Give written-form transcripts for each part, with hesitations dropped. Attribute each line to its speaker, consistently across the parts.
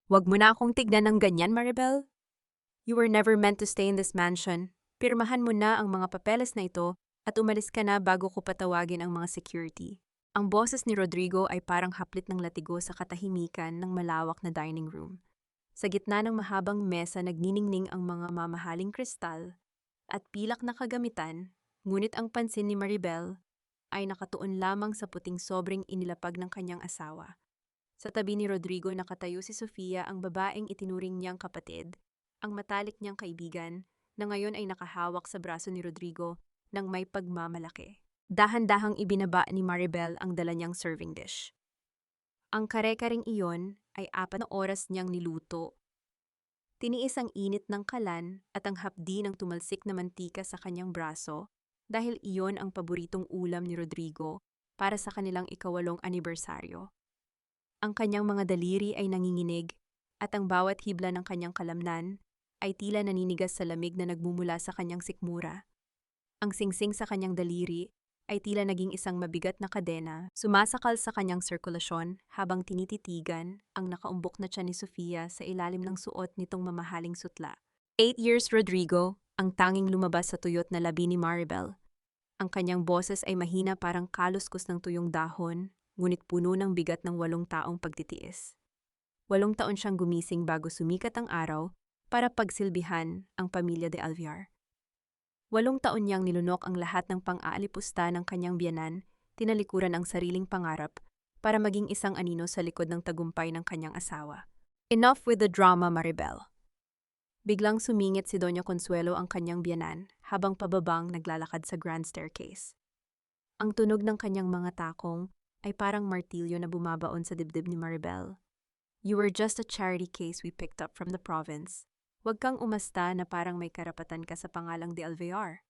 Speaker 1: Wag mo na akong tignan ng ganyan, Maribel. You were never meant to stay in this mansion. Pirmahan mo na ang mga papeles na ito at umalis ka na bago ko patawagin ang mga security. Ang boses ni Rodrigo ay parang haplit ng latigo sa katahimikan ng malawak na dining room. Sa gitna ng mahabang mesa nagniningning ang mga mamahaling kristal at pilak na kagamitan, ngunit ang pansin ni Maribel ay nakatuon lamang sa puting sobrang inilapag ng kanyang asawa. Sa tabi ni Rodrigo nakatayo si Sofia, ang babaeng itinuring niyang kapatid, ang matalik niyang kaibigan, na ngayon ay nakahawak sa braso ni Rodrigo ng may pagmamalaki. Dahan-dahang ibinaba ni Maribel ang dala niyang serving dish. Ang kare-karing iyon ay 4 na oras niyang niluto. Tiniis ang init ng kalan at ang hapdi ng tumalsik na mantika sa kanyang braso dahil iyon ang paboritong ulam ni Rodrigo para sa kanilang ika-8 anibersaryo. Ang kanyang mga daliri ay nanginginig at ang bawat hibla ng kanyang kalamnan ay tila naninigas sa lamig na nagmumula sa kanyang sikmura. Ang singsing sa kanyang daliri ay tila naging isang mabigat na kadena, sumasakal sa kanyang sirkulasyon habang tinititigan ang nakaumbok na tiyan ni Sofia sa ilalim ng suot nitong mamahaling sutla. 8 years Rodrigo, ang tanging lumabas sa tuyot na labi ni Maribel. Ang kanyang boses ay mahina parang kaluskos ng tuyong dahon, ngunit puno ng bigat ng 8 taong pagtitiis. 8 taon siyang gumising bago sumikat ang araw para pagsilbihan ang pamilya de Alviar. 8 taon niyang nilunok ang lahat ng pang-aalipusta ng kanyang biyanan, tinalikuran ang sariling pangarap para maging isang anino sa likod ng tagumpay ng kanyang asawa. Enough with the drama, Maribel. Biglang sumingit si Doña Consuelo, ang kanyang biyanan, habang pababang naglalakad sa grand staircase. Ang tunog ng kanyang mga takong ay parang martilyo na bumabaon sa dibdib ni Maribel. You were just a charity case we picked up from the province. Huwag kang umasta na parang may karapatan ka sa pangalang de Alvear.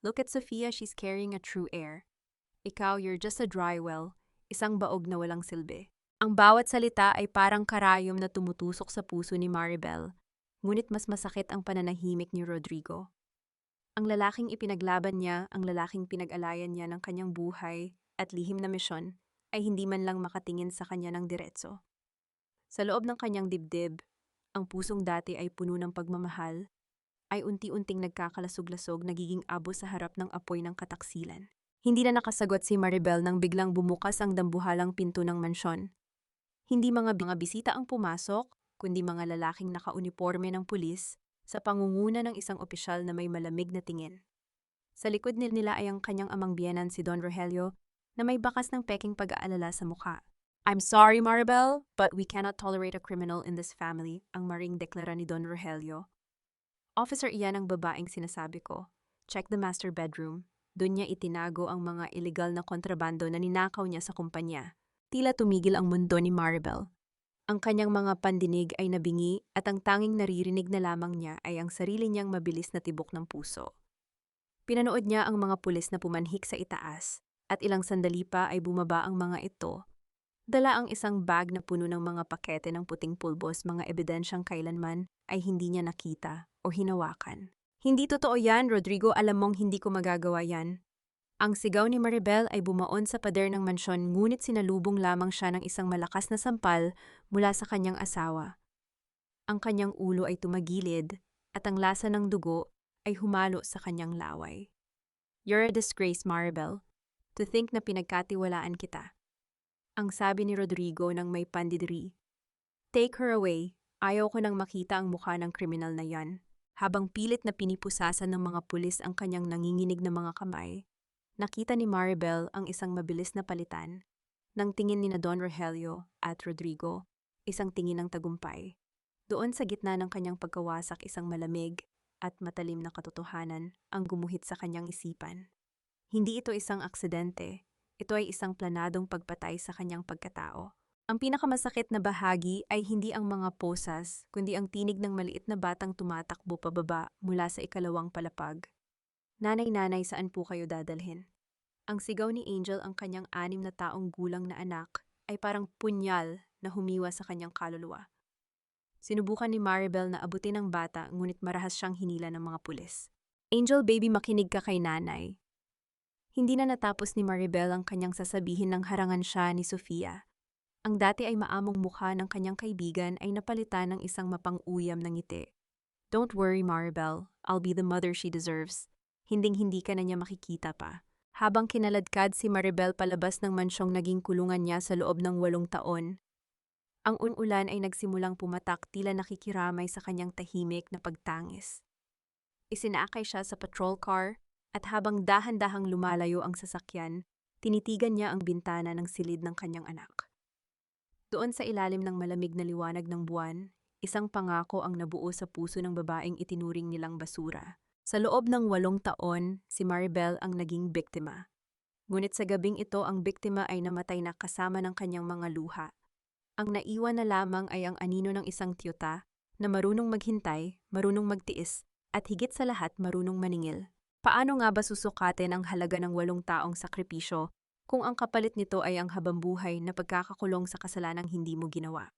Speaker 1: Look at Sofia, she's carrying a true heir. Ikaw, you're just a dry well, isang baog na walang silbi. Ang bawat salita ay parang karayom na tumutusok sa puso ni Maribel, ngunit mas masakit ang pananahimik ni Rodrigo. Ang lalaking ipinaglaban niya, ang lalaking pinag-alayan niya ng kanyang buhay at lihim na misyon, ay hindi man lang makatingin sa kanya ng diretso. Sa loob ng kanyang dibdib, ang pusong dati ay puno ng pagmamahal, ay unti-unting nagkakalasog-lasog, nagiging abo sa harap ng apoy ng kataksilan. Hindi na nakasagot si Maribel nang biglang bumukas ang dambuhalang pinto ng mansyon. Hindi mga bisita ang pumasok, kundi mga lalaking nakauniporme ng pulis sa pangunguna ng isang opisyal na may malamig na tingin. Sa likod nila ay ang kanyang amang biyenan si Don Rogelio na may bakas ng peking pag-aalala sa mukha. I'm sorry, Maribel, but we cannot tolerate a criminal in this family, ang maring deklara ni Don Rogelio. Officer, iyan ang babaeng sinasabi ko. Check the master bedroom. Doon niya itinago ang mga illegal na kontrabando na ninakaw niya sa kumpanya. Tila tumigil ang mundo ni Maribel. Ang kanyang mga pandinig ay nabingi at ang tanging naririnig na lamang niya ay ang sarili niyang mabilis na tibok ng puso. Pinanood niya ang mga pulis na pumanhik sa itaas at ilang sandali pa ay bumaba ang mga ito. Dala ang isang bag na puno ng mga pakete ng puting pulbos, mga ebidensyang kailanman ay hindi niya nakita o hinawakan. Hindi totoo yan, Rodrigo, alam mong hindi ko magagawa yan. Ang sigaw ni Maribel ay bumaon sa pader ng mansyon, ngunit sinalubong lamang siya ng isang malakas na sampal mula sa kanyang asawa. Ang kanyang ulo ay tumagilid at ang lasa ng dugo ay humalo sa kanyang laway. You're a disgrace, Maribel. To think na pinagkatiwalaan kita. Ang sabi ni Rodrigo ng may pandidiri. Take her away. Ayaw ko nang makita ang mukha ng kriminal na yan. Habang pilit na pinipusasan ng mga pulis ang kanyang nanginginig na mga kamay, nakita ni Maribel ang isang mabilis na palitan ng tingin ni na Don Rogelio at Rodrigo, isang tingin ng tagumpay. Doon sa gitna ng kanyang pagkawasak, isang malamig at matalim na katotohanan ang gumuhit sa kanyang isipan. Hindi ito isang aksidente. Ito ay isang planadong pagpatay sa kanyang pagkatao. Ang pinakamasakit na bahagi ay hindi ang mga posas, kundi ang tinig ng maliit na batang tumatakbo pababa mula sa ikalawang palapag. Nanay-nanay, saan po kayo dadalhin? Ang sigaw ni Angel, ang kanyang 6 na taong gulang na anak, ay parang punyal na humiwa sa kanyang kaluluwa. Sinubukan ni Maribel na abutin ang bata, ngunit marahas siyang hinila ng mga pulis. Angel, baby, makinig ka kay nanay. Hindi na natapos ni Maribel ang kanyang sasabihin nang harangan siya ni Sofia. Ang dati ay maamong mukha ng kanyang kaibigan ay napalitan ng isang mapang-uyam na ngiti. Don't worry, Maribel. I'll be the mother she deserves. Hinding-hindi ka na niya makikita pa. Habang kinaladkad si Maribel palabas ng mansyong naging kulungan niya sa loob ng 8 taon, ang ulan ay nagsimulang pumatak tila nakikiramay sa kanyang tahimik na pagtangis. Isinakay siya sa patrol car at habang dahan-dahang lumalayo ang sasakyan, tinitigan niya ang bintana ng silid ng kanyang anak. Doon sa ilalim ng malamig na liwanag ng buwan, isang pangako ang nabuo sa puso ng babaeng itinuring nilang basura. Sa loob ng 8 taon, si Maribel ang naging biktima. Ngunit sa gabing ito ang biktima ay namatay na kasama ng kanyang mga luha. Ang naiwan na lamang ay ang anino ng isang tiyuta na marunong maghintay, marunong magtiis, at higit sa lahat marunong maningil. Paano nga ba susukatin ang halaga ng 8 taong sakripisyo kung ang kapalit nito ay ang habambuhay na pagkakakulong sa kasalanang hindi mo ginawa?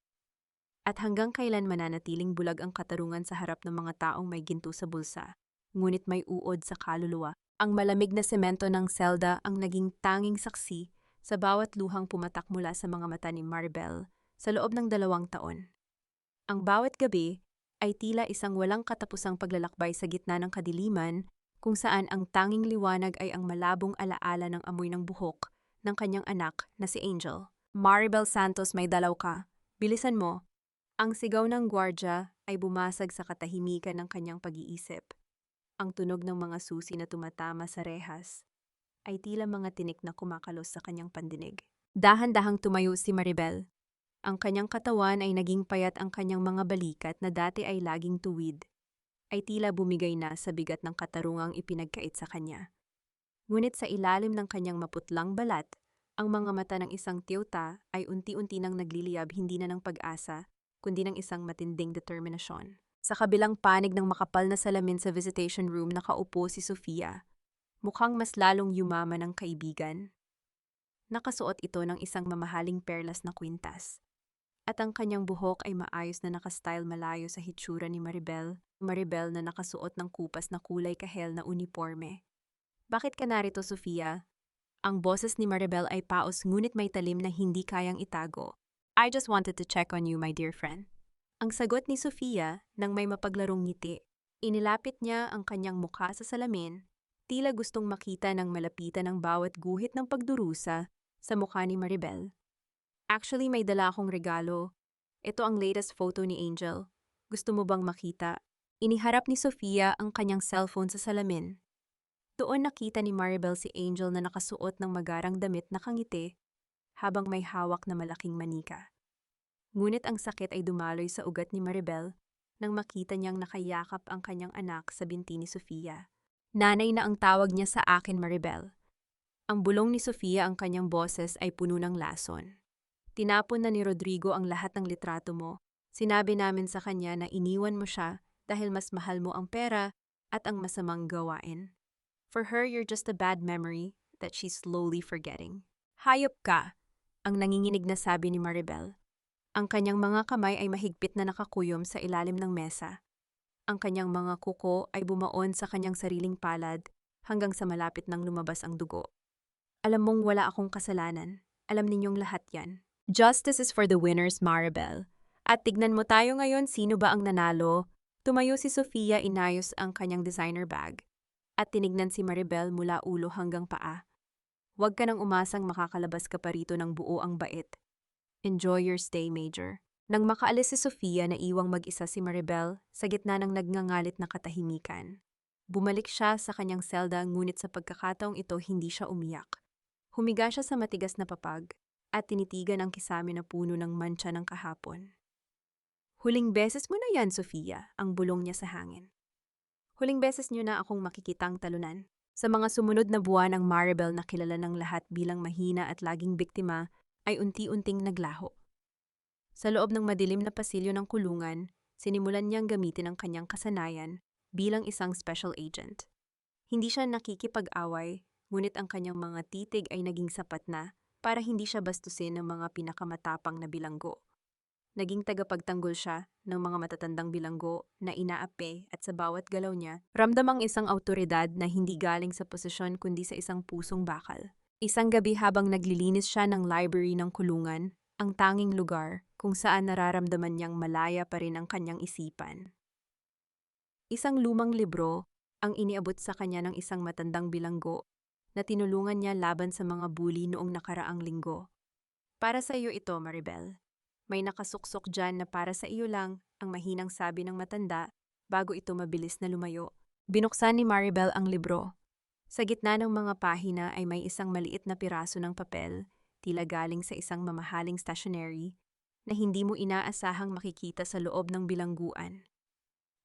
Speaker 1: At hanggang kailan mananatiling bulag ang katarungan sa harap ng mga taong may ginto sa bulsa, ngunit may uod sa kaluluwa? Ang malamig na semento ng selda ang naging tanging saksi sa bawat luhang pumatak mula sa mga mata ni Maribel sa loob ng 2 taon. Ang bawat gabi ay tila isang walang katapusang paglalakbay sa gitna ng kadiliman kung saan ang tanging liwanag ay ang malabong alaala ng amoy ng buhok ng kanyang anak na si Angel. Maribel Santos, may dalaw ka. Bilisan mo. Ang sigaw ng gwardya ay bumasag sa katahimikan ng kanyang pag-iisip. Ang tunog ng mga susi na tumatama sa rehas ay tila mga tinik na kumakalos sa kanyang pandinig. Dahan-dahang tumayo si Maribel. Ang kanyang katawan ay naging payat, ang kanyang mga balikat na dati ay laging tuwid ay tila bumigay na sa bigat ng katarungang ipinagkait sa kanya. Ngunit sa ilalim ng kanyang maputlang balat, ang mga mata ng isang tiyuta ay unti-unti nang nagliliyab hindi na ng pag-asa, kundi ng isang matinding determinasyon. Sa kabilang panig ng makapal na salamin sa visitation room, nakaupo si Sofia. Mukhang mas lalong yumaman ng kaibigan. Nakasuot ito ng isang mamahaling perlas na kwintas. At ang kanyang buhok ay maayos na nakastyle malayo sa hitsura ni Maribel. Maribel na nakasuot ng kupas na kulay kahel na uniforme. Bakit ka narito, Sofia? Ang boses ni Maribel ay paos ngunit may talim na hindi kayang itago. I just wanted to check on you, my dear friend. Ang sagot ni Sofia nang may mapaglarong ngiti. Inilapit niya ang kanyang mukha sa salamin, tila gustong makita ng malapitan ang bawat guhit ng pagdurusa sa mukha ni Maribel. Actually, may dala akong regalo. Ito ang latest photo ni Angel. Gusto mo bang makita? Iniharap ni Sofia ang kanyang cellphone sa salamin. Doon nakita ni Maribel si Angel na nakasuot ng magarang damit na kangiti habang may hawak na malaking manika. Ngunit ang sakit ay dumaloy sa ugat ni Maribel nang makita niyang nakayakap ang kanyang anak sa binti ni Sofia. Nanay na ang tawag niya sa akin, Maribel. Ang bulong ni Sofia, ang kanyang boses ay puno ng lason. Tinapon na ni Rodrigo ang lahat ng litrato mo. Sinabi namin sa kanya na iniwan mo siya dahil mas mahal mo ang pera at ang masamang gawain. For her, you're just a bad memory that she's slowly forgetting. Hayop ka, ang nanginginig na sabi ni Maribel. Ang kanyang mga kamay ay mahigpit na nakakuyom sa ilalim ng mesa. Ang kanyang mga kuko ay bumaon sa kanyang sariling palad hanggang sa malapit nang lumabas ang dugo. Alam mong wala akong kasalanan. Alam ninyong lahat yan. Justice is for the winners, Maribel. At tignan mo tayo ngayon, sino ba ang nanalo? Tumayo si Sofia, inayos ang kanyang designer bag. At tinignan si Maribel mula ulo hanggang paa. Huwag ka nang umasang makakalabas ka pa rito ng buo ang bait. Enjoy your stay, Major. Nang makaalis si Sofia, naiwang mag-isa si Maribel sa gitna ng nagngangalit na katahimikan. Bumalik siya sa kanyang selda, ngunit sa pagkakataong ito hindi siya umiyak. Humiga siya sa matigas na papag at tinitigan ang kisame na puno ng mantsa ng kahapon. Huling beses mo na yan, Sofia, ang bulong niya sa hangin. Huling beses niyo na akong makikitang talunan. Sa mga sumunod na buwan, ang Maribel na kilala ng lahat bilang mahina at laging biktima ay unti-unting naglaho. Sa loob ng madilim na pasilyo ng kulungan, sinimulan niyang gamitin ang kanyang kasanayan bilang isang special agent. Hindi siya nakikipag-away, ngunit ang kanyang mga titig ay naging sapat na para hindi siya bastusin ng mga pinakamatapang na bilanggo. Naging tagapagtanggol siya ng mga matatandang bilanggo na inaapi at sa bawat galaw niya, ramdam ang isang awtoridad na hindi galing sa posisyon kundi sa isang pusong bakal. Isang gabi habang naglilinis siya ng library ng kulungan, ang tanging lugar kung saan nararamdaman niyang malaya pa rin ang kanyang isipan. Isang lumang libro ang iniabot sa kanya ng isang matandang bilanggo na tinulungan niya laban sa mga bully noong nakaraang linggo. Para sa iyo ito, Maribel. May nakasuksok dyan na para sa iyo lang, ang mahinang sabi ng matanda bago ito mabilis na lumayo. Binuksan ni Maribel ang libro. Sa gitna ng mga pahina ay may isang maliit na piraso ng papel, tila galing sa isang mamahaling stationery, na hindi mo inaasahang makikita sa loob ng bilangguan.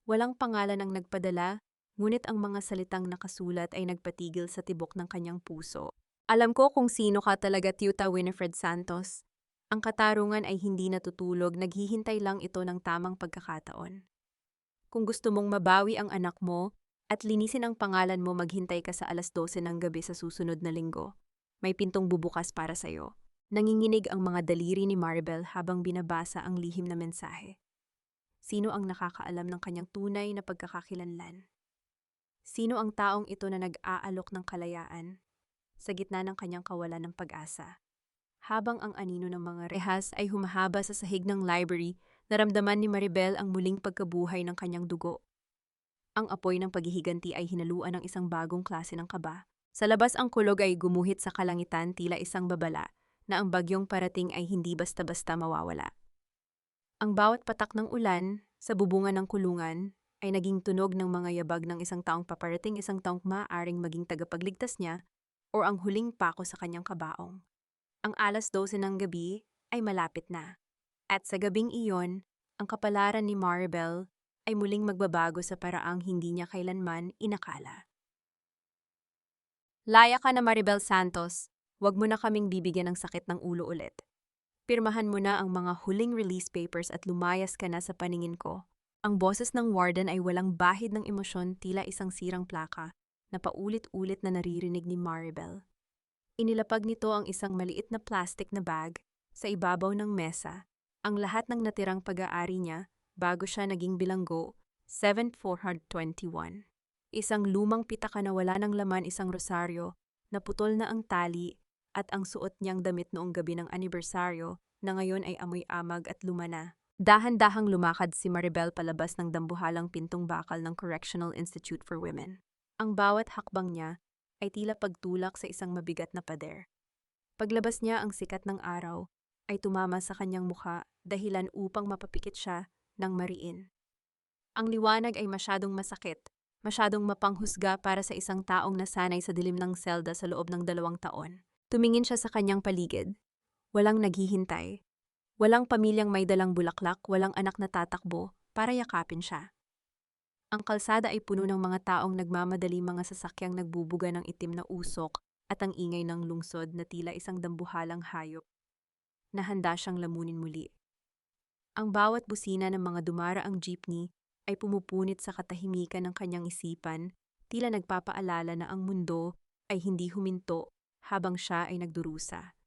Speaker 1: Walang pangalan ang nagpadala, ngunit ang mga salitang nakasulat ay nagpatigil sa tibok ng kanyang puso. Alam ko kung sino ka talaga, Tiyuta Winifred Santos. Ang katarungan ay hindi natutulog, naghihintay lang ito ng tamang pagkakataon. Kung gusto mong mabawi ang anak mo at linisin ang pangalan mo, maghintay ka sa 12:00 ng gabi sa susunod na linggo. May pintong bubukas para sa'yo. Nanginginig ang mga daliri ni Maribel habang binabasa ang lihim na mensahe. Sino ang nakakaalam ng kanyang tunay na pagkakakilanlan? Sino ang taong ito na nag-aalok ng kalayaan sa gitna ng kanyang kawalan ng pag-asa? Habang ang anino ng mga rehas ay humahaba sa sahig ng library, naramdaman ni Maribel ang muling pagkabuhay ng kanyang dugo. Ang apoy ng paghihiganti ay hinaluan ng isang bagong klase ng kaba. Sa labas ang kulog ay gumuhit sa kalangitan, tila isang babala na ang bagyong parating ay hindi basta-basta mawawala. Ang bawat patak ng ulan sa bubungan ng kulungan ay naging tunog ng mga yabag ng isang taong paparating, isang taong maaaring maging tagapagligtas niya o ang huling pako sa kanyang kabaong. Ang 12:00 ng gabi ay malapit na. At sa gabing iyon, ang kapalaran ni Maribel ay muling magbabago sa paraang hindi niya kailanman inakala. Laya ka na, Maribel Santos. Huwag mo na kaming bibigyan ng sakit ng ulo ulit. Pirmahan mo na ang mga huling release papers at lumayas ka na sa paningin ko. Ang boses ng warden ay walang bahid ng emosyon, tila isang sirang plaka na paulit-ulit na naririnig ni Maribel. Inilapag nito ang isang maliit na plastic na bag sa ibabaw ng mesa, ang lahat ng natirang pag-aari niya bago siya naging bilanggo, 7421. Isang lumang pitaka na wala ng laman, isang rosaryo, na putol na ang tali, at ang suot niyang damit noong gabi ng anibersaryo na ngayon ay amoy amag at luma na. Dahan-dahang lumakad si Maribel palabas ng dambuhalang pintong bakal ng Correctional Institute for Women. Ang bawat hakbang niya ay tila pagtulak sa isang mabigat na pader. Paglabas niya, ang sikat ng araw ay tumama sa kanyang mukha, dahilan upang mapapikit siya ng mariin. Ang liwanag ay masyadong masakit, masyadong mapanghusga para sa isang taong nasanay sa dilim ng selda sa loob ng 2 taon. Tumingin siya sa kanyang paligid. Walang naghihintay. Walang pamilyang may dalang bulaklak, walang anak na tatakbo para yakapin siya. Ang kalsada ay puno ng mga taong nagmamadali, mga sasakyang nagbubuga ng itim na usok at ang ingay ng lungsod na tila isang dambuhalang hayop na handa siyang lamunin muli. Ang bawat busina ng mga dumaraang jeepney ay pumupunit sa katahimikan ng kanyang isipan, tila nagpapaalala na ang mundo ay hindi huminto habang siya ay nagdurusa.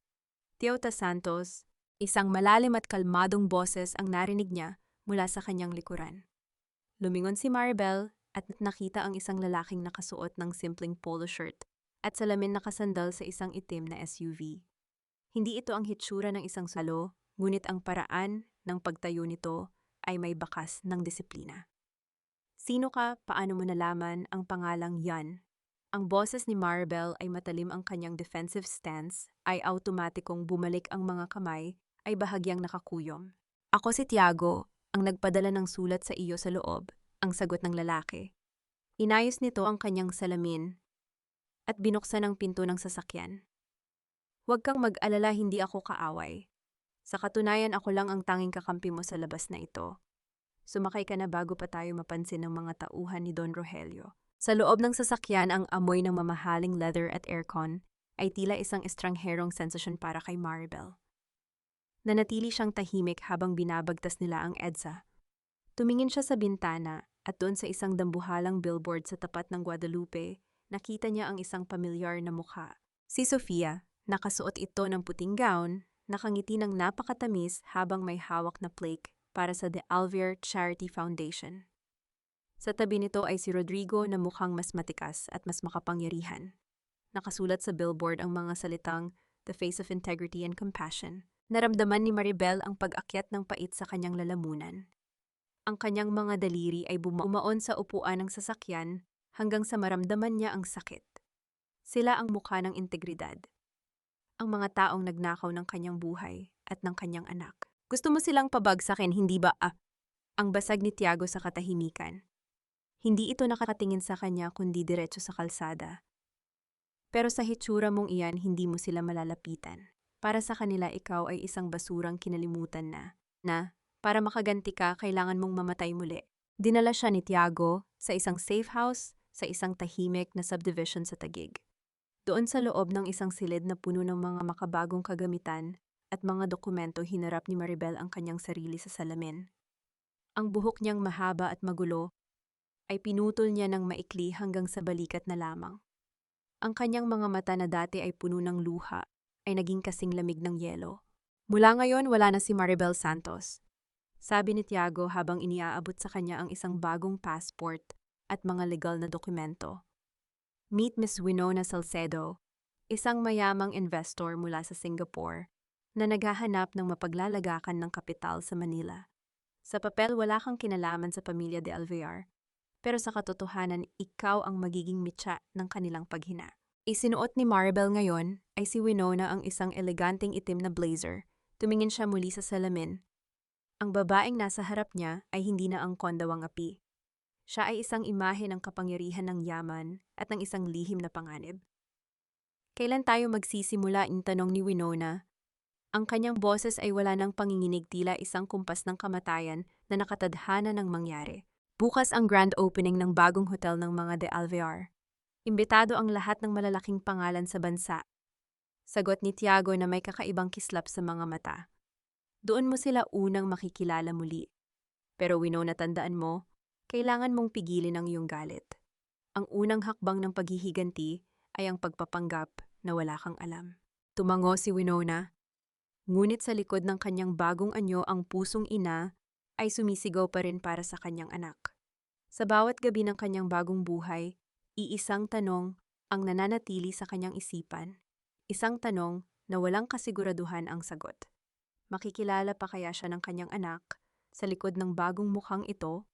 Speaker 1: Tiyuta Santos, isang malalim at kalmadong boses ang narinig niya mula sa kanyang likuran. Lumingon si Maribel at nakita ang isang lalaking nakasuot ng simpleng polo shirt at salamin nakasandal sa isang itim na SUV. Hindi ito ang hitsura ng isang salo, ngunit ang paraan ng pagtayo nito ay may bakas ng disiplina. Sino ka? Paano mo nalaman ang pangalang yan? Ang boses ni Maribel ay matalim, ang kanyang defensive stance ay automatikong bumalik, ang mga kamay ay bahagyang nakakuyom. Ako si Tiago, ang nagpadala ng sulat sa iyo sa loob, ang sagot ng lalaki. Inayos nito ang kanyang salamin at binuksan ang pinto ng sasakyan. Huwag kang mag-alala, hindi ako kaaway. Sa katunayan, ako lang ang tanging kakampi mo sa labas na ito. Sumakay ka na bago pa tayo mapansin ng mga tauhan ni Don Rogelio. Sa loob ng sasakyan, ang amoy ng mamahaling leather at aircon ay tila isang estrangherong sensasyon para kay Maribel. Nanatili siyang tahimik habang binabagtas nila ang EDSA. Tumingin siya sa bintana at doon sa isang dambuhalang billboard sa tapat ng Guadalupe, nakita niya ang isang pamilyar na mukha. Si Sofia, nakasuot ito ng puting gown, nakangiti ng napakatamis habang may hawak na plaque para sa The Alvear Charity Foundation. Sa tabi nito ay si Rodrigo na mukhang mas matikas at mas makapangyarihan. Nakasulat sa billboard ang mga salitang "The Face of Integrity and Compassion", Naramdaman ni Maribel ang pag-akyat ng pait sa kanyang lalamunan. Ang kanyang mga daliri ay bumaon sa upuan ng sasakyan hanggang sa maramdaman niya ang sakit. Sila ang mukha ng integridad. Ang mga taong nagnakaw ng kanyang buhay at ng kanyang anak. Gusto mo silang pabagsakin, hindi ba? Ang basag ni Tiago sa katahimikan. Hindi ito nakakatingin sa kanya kundi diretso sa kalsada. Pero sa hitsura mong iyan, hindi mo sila malalapitan. Para sa kanila, ikaw ay isang basurang kinalimutan na para makaganti ka, kailangan mong mamatay muli. Dinala siya ni Tiago sa isang safe house sa isang tahimik na subdivision sa Taguig. Doon sa loob ng isang silid na puno ng mga makabagong kagamitan at mga dokumento, hinarap ni Maribel ang kanyang sarili sa salamin. Ang buhok niyang mahaba at magulo ay pinutol niya ng maikli hanggang sa balikat na lamang. Ang kanyang mga mata na dati ay puno ng luha ay naging kasing lamig ng yelo. Mula ngayon, wala na si Maribel Santos, sabi ni Tiago habang iniaabot sa kanya ang isang bagong passport at mga legal na dokumento. Meet Miss Winona Salcedo, isang mayamang investor mula sa Singapore na naghahanap ng mapaglalagakan ng kapital sa Manila. Sa papel, wala kang kinalaman sa pamilya de Alvear, pero sa katotohanan, ikaw ang magiging mitya ng kanilang paghina. Isinuot ni Maribel ngayon ay si Winona ang isang eleganteng itim na blazer. Tumingin siya muli sa salamin. Ang babaeng nasa harap niya ay hindi na ang kondawang api. Siya ay isang imahe ng kapangyarihan ng yaman at ng isang lihim na panganib. Kailan tayo magsisimula? Tanong ni Winona. Ang kanyang boses ay wala ng panginginig, tila isang kumpas ng kamatayan na nakatadhana ng mangyari. Bukas ang grand opening ng bagong hotel ng mga de Alvear. Imbitado ang lahat ng malalaking pangalan sa bansa. Sagot ni Tiago na may kakaibang kislap sa mga mata. Doon mo sila unang makikilala muli. Pero Winona, tandaan mo, kailangan mong pigilin ang iyong galit. Ang unang hakbang ng paghihiganti ay ang pagpapanggap na wala kang alam. Tumango si Winona. Ngunit sa likod ng kanyang bagong anyo, ang pusong ina ay sumisigaw pa rin para sa kanyang anak. Sa bawat gabi ng kanyang bagong buhay, iisang tanong ang nananatili sa kanyang isipan. Isang tanong na walang kasiguraduhan ang sagot. Makikilala pa kaya siya ng kanyang anak sa likod ng bagong mukhang ito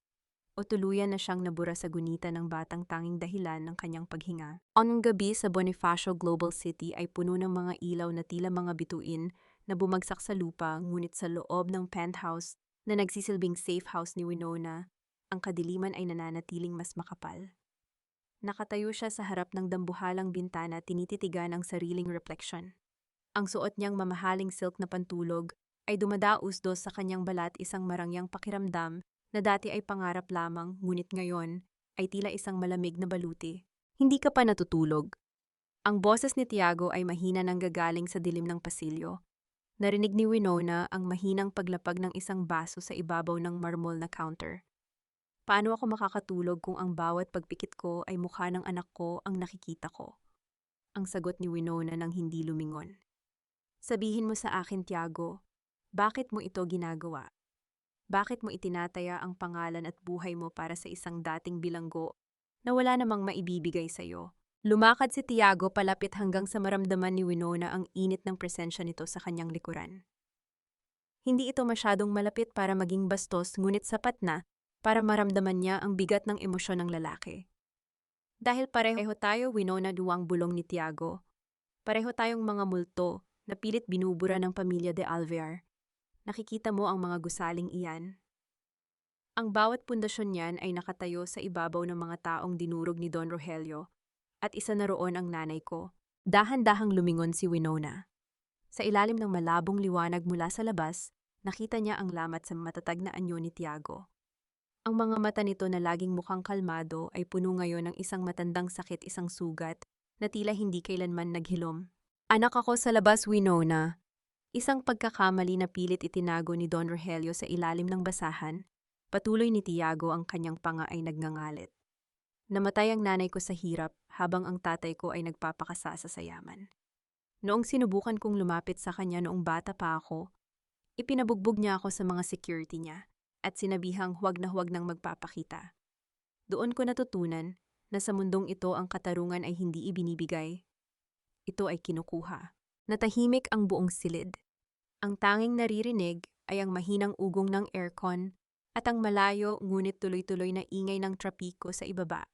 Speaker 1: o tuluyan na siyang nabura sa gunita ng batang tanging dahilan ng kanyang paghinga? Ang gabi sa Bonifacio Global City ay puno ng mga ilaw na tila mga bituin na bumagsak sa lupa, ngunit sa loob ng penthouse na nagsisilbing safe house ni Winona, ang kadiliman ay nananatiling mas makapal. Nakatayo siya sa harap ng dambuhalang bintana, tinititigan ang sariling refleksyon. Ang suot niyang mamahaling silk na pantulog ay dumadausdos sa kanyang balat, isang marangyang pakiramdam na dati ay pangarap lamang, ngunit ngayon ay tila isang malamig na baluti. Hindi ka pa natutulog. Ang boses ni Tiago ay mahina nang gagaling sa dilim ng pasilyo. Narinig ni Winona ang mahinang paglapag ng isang baso sa ibabaw ng marmol na counter. Paano ako makakatulog kung ang bawat pagpikit ko ay mukha ng anak ko ang nakikita ko? Ang sagot ni Winona nang hindi lumingon. Sabihin mo sa akin, Tiago, bakit mo ito ginagawa? Bakit mo itinataya ang pangalan at buhay mo para sa isang dating bilanggo na wala namang maibibigay sa'yo? Lumakad si Tiago palapit hanggang sa maramdaman ni Winona ang init ng presensya nito sa kanyang likuran. Hindi ito masyadong malapit para maging bastos, ngunit sapat na para maramdaman niya ang bigat ng emosyon ng lalaki. Dahil pareho tayo, Winona, duwang bulong ni Tiago. Pareho tayong mga multo na pilit binubura ng pamilya de Alvear. Nakikita mo ang mga gusaling iyan? Ang bawat pundasyon niyan ay nakatayo sa ibabaw ng mga taong dinurog ni Don Rogelio, at isa na roon ang nanay ko. Dahan-dahang lumingon si Winona. Sa ilalim ng malabong liwanag mula sa labas, nakita niya ang lamat sa matatag na anyo ni Tiago. Ang mga mata nito na laging mukhang kalmado ay puno ngayon ng isang matandang sakit, isang sugat na tila hindi kailanman naghilom. Anak ako sa labas, Winona. Isang pagkakamali na pilit itinago ni Don Rogelio sa ilalim ng basahan. Patuloy ni Tiago, ang kanyang panga ay nagngangalit. Namatay ang nanay ko sa hirap habang ang tatay ko ay nagpapakasa sa yaman. Noong sinubukan kong lumapit sa kanya noong bata pa ako, ipinabugbog niya ako sa mga security niya at sinabihang huwag na huwag nang magpapakita. Doon ko natutunan na sa mundong ito ang katarungan ay hindi ibinibigay. Ito ay kinukuha. Natahimik ang buong silid. Ang tanging naririnig ay ang mahinang ugong ng aircon at ang malayo ngunit tuloy-tuloy na ingay ng trapiko sa ibaba.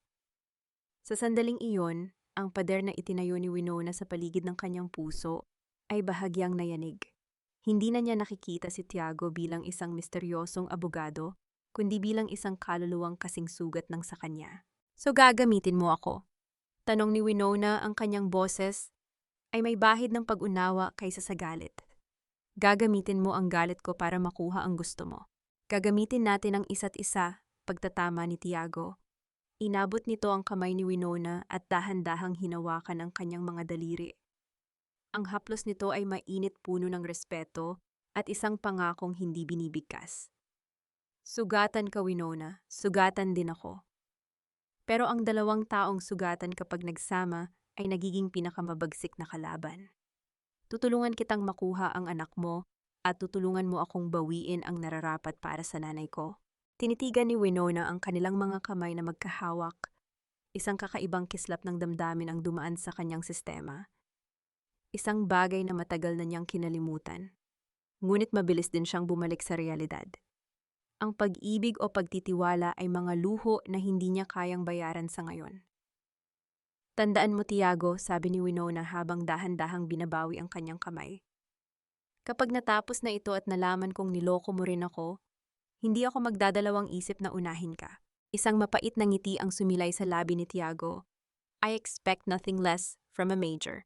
Speaker 1: Sa sandaling iyon, ang pader na itinayo ni Winona sa paligid ng kanyang puso ay bahagyang nayanig. Hindi na niya nakikita si Tiago bilang isang misteryosong abogado, kundi bilang isang kaluluwang kasing sugat ng sa kanya. So gagamitin mo ako? Tanong ni Winona, ang kanyang boses ay may bahid ng pag-unawa kaysa sa galit. Gagamitin mo ang galit ko para makuha ang gusto mo. Gagamitin natin ang isa't isa, pagtatama ni Tiago. Inabot nito ang kamay ni Winona at dahan-dahang hinawakan ang kanyang mga daliri. Ang haplos nito ay mainit puno ng respeto at isang pangakong hindi binibigkas. Sugatan ka, Winona. Sugatan din ako. Pero ang dalawang taong sugatan kapag nagsama ay nagiging pinakamabagsik na kalaban. Tutulungan kitang makuha ang anak mo at tutulungan mo akong bawiin ang nararapat para sa nanay ko. Tinitigan ni Winona ang kanilang mga kamay na magkahawak. Isang kakaibang kislap ng damdamin ang dumaan sa kanyang sistema. Isang bagay na matagal na niyang kinalimutan. Ngunit mabilis din siyang bumalik sa realidad. Ang pag-ibig o pagtitiwala ay mga luho na hindi niya kayang bayaran sa ngayon. Tandaan mo, Tiago, sabi ni Winona habang dahan-dahang binabawi ang kanyang kamay. Kapag natapos na ito at nalaman kong niloko mo rin ako, hindi ako magdadalawang isip na unahin ka. Isang mapait na ngiti ang sumilay sa labi ni Tiago. I expect nothing less from a major.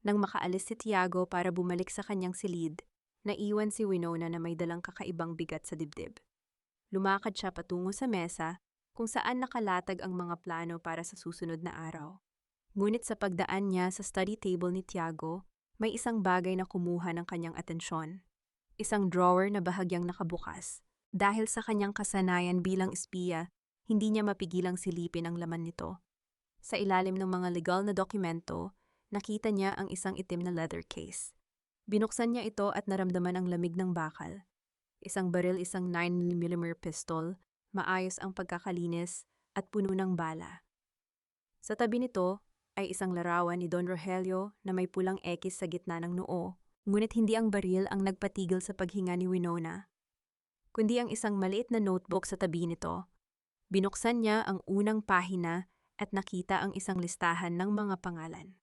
Speaker 1: Nang makaalis si Tiago para bumalik sa kanyang silid, naiwan si Winona na may dalang kakaibang bigat sa dibdib. Lumakad siya patungo sa mesa kung saan nakalatag ang mga plano para sa susunod na araw. Ngunit sa pagdaan niya sa study table ni Tiago, may isang bagay na kumuha ng kanyang atensyon. Isang drawer na bahagyang nakabukas. Dahil sa kanyang kasanayan bilang espiya, hindi niya mapigilang silipin ang laman nito. Sa ilalim ng mga legal na dokumento, nakita niya ang isang itim na leather case. Binuksan niya ito at naramdaman ang lamig ng bakal. Isang baril, isang 9mm pistol, maayos ang pagkakalinis at puno ng bala. Sa tabi nito ay isang larawan ni Don Rogelio na may pulang X sa gitna ng noo, ngunit hindi ang baril ang nagpatigil sa paghinga ni Winona, kundi ang isang maliit na notebook sa tabi nito. Binuksan niya ang unang pahina at nakita ang isang listahan ng mga pangalan.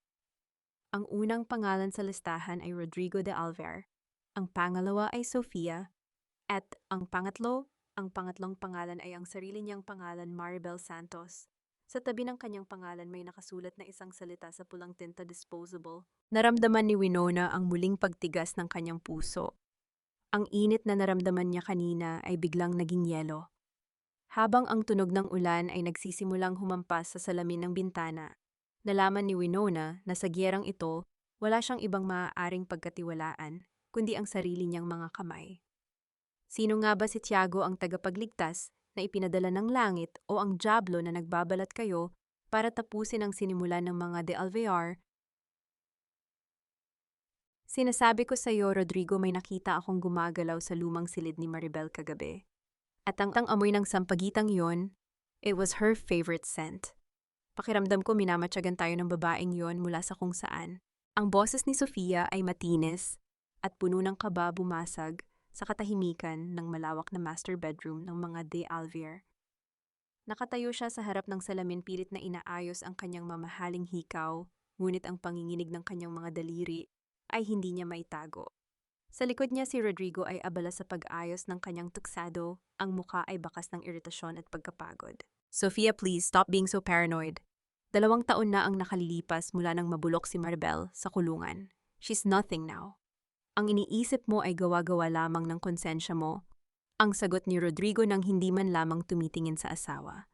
Speaker 1: Ang unang pangalan sa listahan ay Rodrigo de Alver, ang pangalawa ay Sofia, at ang pangatlong pangalan ay ang sarili niyang pangalan, Maribel Santos. Sa tabi ng kanyang pangalan may nakasulat na isang salita sa pulang tinta, disposable. Naramdaman ni Winona ang muling pagtigas ng kanyang puso. Ang init na naramdaman niya kanina ay biglang naging yelo. Habang ang tunog ng ulan ay nagsisimulang humampas sa salamin ng bintana, nalaman ni Winona na sa giyerang ito, wala siyang ibang maaaring pagkatiwalaan, kundi ang sarili niyang mga kamay. Sino nga ba si Tiago, ang tagapagligtas na ipinadala ng langit, o ang diablo na nagbabalat kayo para tapusin ang sinimulan ng mga de Alvear? Sinasabi ko sa iyo, Rodrigo, may nakita akong gumagalaw sa lumang silid ni Maribel kagabi. At ang amoy ng sampagitang yon, it was her favorite scent. Pakiramdam ko minamatyagan tayo ng babaeng yon mula sa kung saan. Ang boses ni Sofia ay matinis at puno ng kaba bumasag sa katahimikan ng malawak na master bedroom ng mga de Alvear. Nakatayo siya sa harap ng salamin, pilit na inaayos ang kanyang mamahaling hikaw, ngunit ang panginginig ng kanyang mga daliri ay hindi niya maitago. Sa likod niya si Rodrigo ay abala sa pag-ayos ng kanyang tuksado, ang muka ay bakas ng iritasyon at pagkapagod. Sofia, please, stop being so paranoid. 2 taon na ang nakalilipas mula nang mabulok si Maribel sa kulungan. She's nothing now. Ang iniisip mo ay gawa-gawa lamang ng konsensya mo, ang sagot ni Rodrigo nang hindi man lamang tumitingin sa asawa.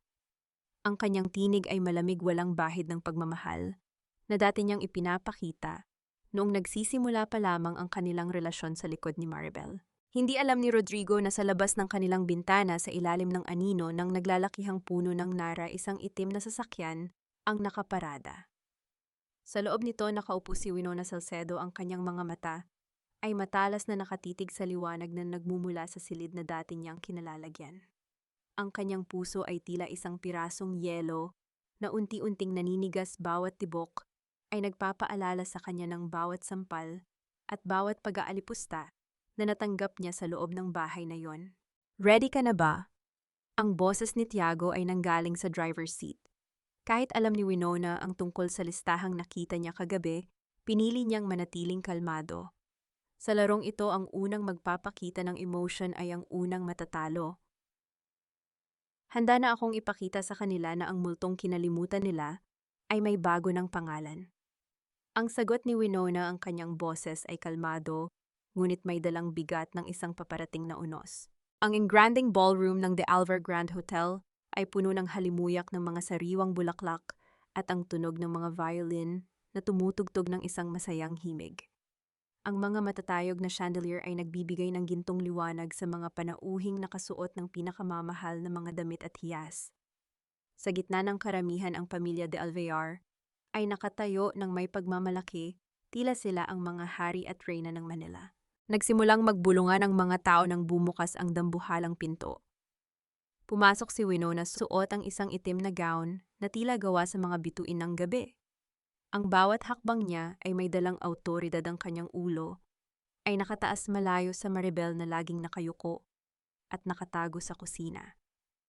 Speaker 1: Ang kanyang tinig ay malamig, walang bahid ng pagmamahal na dati niyang ipinapakita noong nagsisimula pa lamang ang kanilang relasyon sa likod ni Maribel. Hindi alam ni Rodrigo na sa labas ng kanilang bintana sa ilalim ng anino ng naglalakihang puno ng nara, isang itim na sasakyan ang nakaparada. Sa loob nito nakaupo si Winona Salcedo, ang kanyang mga mata ay matalas na nakatitig sa liwanag na nagmumula sa silid na dati niyang kinalalagyan. Ang kanyang puso ay tila isang pirasong yelo na unti-unting naninigas, bawat tibok ay nagpapaalala sa kanya ng bawat sampal at bawat pag-aalipusta na natanggap niya sa loob ng bahay na yon. Ready ka na ba? Ang boses ni Tiago ay nanggaling sa driver's seat. Kahit alam ni Winona ang tungkol sa listahang nakita niya kagabi, pinili niyang manatiling kalmado. Sa larong ito, ang unang magpapakita ng emotion ay ang unang matatalo. Handa na akong ipakita sa kanila na ang multong kinalimutan nila ay may bago ng pangalan. Ang sagot ni Winona, ang kanyang boses ay kalmado, ngunit may dalang bigat ng isang paparating na unos. Ang engranding ballroom ng The Alvar Grand Hotel ay puno ng halimuyak ng mga sariwang bulaklak at ang tunog ng mga violin na tumutugtog ng isang masayang himig. Ang mga matatayog na chandelier ay nagbibigay ng gintong liwanag sa mga panauhing nakasuot ng pinakamamahal na mga damit at hiyas. Sa gitna ng karamihan, ang pamilya de Alvear ay nakatayo ng may pagmamalaki, tila sila ang mga hari at reyna ng Manila. Nagsimulang magbulungan ang mga tao nang bumukas ang dambuhalang pinto. Pumasok si Winona, suot ang isang itim na gown na tila gawa sa mga bituin ng gabi. Ang bawat hakbang niya ay may dalang awtoridad. Ang kanyang ulo ay nakataas malayo sa Maribel na laging nakayuko at nakatago sa kusina.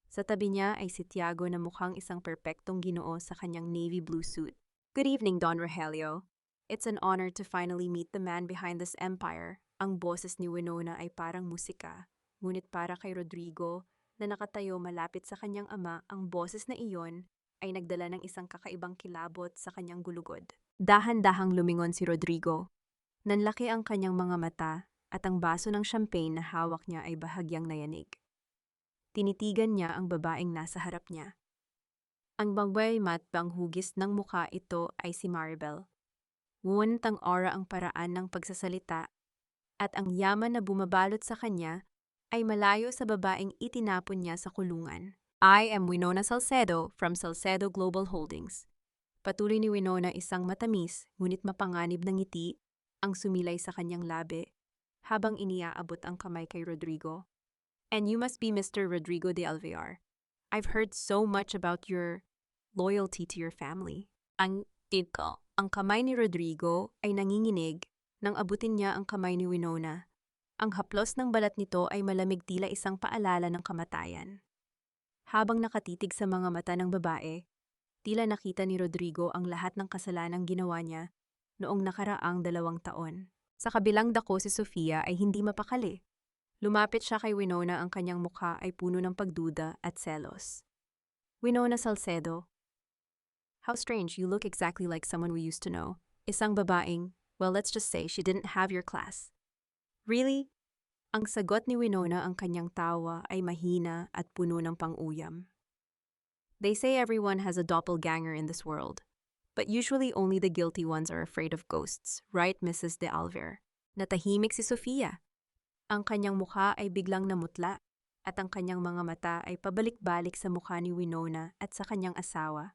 Speaker 1: Sa tabi niya ay si Tiago na mukhang isang perpektong Ginoo sa kanyang navy blue suit. Good evening, Don Rogelio. It's an honor to finally meet the man behind this empire. Ang boses ni Winona ay parang musika, ngunit para kay Rodrigo na nakatayo malapit sa kanyang ama, ang boses na iyon ay nagdala ng isang kakaibang kilabot sa kanyang gulugod. Dahan-dahang lumingon si Rodrigo. Nanlaki ang kanyang mga mata at ang baso ng champagne na hawak niya ay bahagyang nayanig. Tinitigan niya ang babaeng nasa harap niya. Ang bangway matbang hugis ng muka ito ay si Maribel. Ngunit ang aura, ang paraan ng pagsasalita at ang yaman na bumabalot sa kanya ay malayo sa babaeng itinapon niya sa kulungan. I am Winona Salcedo from Salcedo Global Holdings. Patuloy ni Winona, isang matamis ngunit mapanganib na ngiti ang sumilay sa kanyang labi habang iniaabot ang kamay kay Rodrigo. And you must be Mr. Rodrigo de Alvear. I've heard so much about your loyalty to your family. Ang tiko. Ang kamay ni Rodrigo ay nanginginig nang abutin niya ang kamay ni Winona. Ang haplos ng balat nito ay malamig, tila isang paalala ng kamatayan. Habang nakatitig sa mga mata ng babae, tila nakita ni Rodrigo ang lahat ng kasalanang ginawa niya noong nakaraang 2 taon. Sa kabilang dako, si Sofia ay hindi mapakali. Lumapit siya kay Winona, ang kanyang mukha ay puno ng pagduda at selos. Winona Salcedo. How strange, you look exactly like someone we used to know. Isang babaeng, well, let's just say she didn't have your class. Really? Ang sagot ni Winona, ang kanyang tawa ay mahina at puno ng pang-uyam. They say everyone has a doppelganger in this world, but usually only the guilty ones are afraid of ghosts, right, Mrs. de Alver? Natahimik si Sofia. Ang kanyang mukha ay biglang namutla at ang kanyang mga mata ay pabalik-balik sa mukha ni Winona at sa kanyang asawa.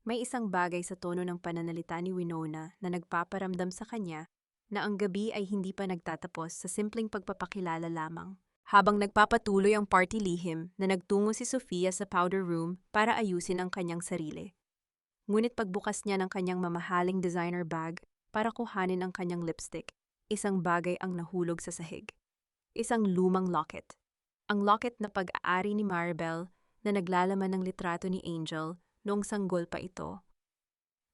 Speaker 1: May isang bagay sa tono ng pananalita ni Winona na nagpaparamdam sa kanya na ang gabi ay hindi pa nagtatapos sa simpleng pagpapakilala lamang. Habang nagpapatuloy ang party, lihim na nagtungo si Sofia sa powder room para ayusin ang kanyang sarili. Ngunit pagbukas niya ng kanyang mamahaling designer bag para kuhanin ang kanyang lipstick, isang bagay ang nahulog sa sahig. Isang lumang locket. Ang locket na pag-aari ni Maribel na naglalaman ng litrato ni Angel noong sanggol pa ito.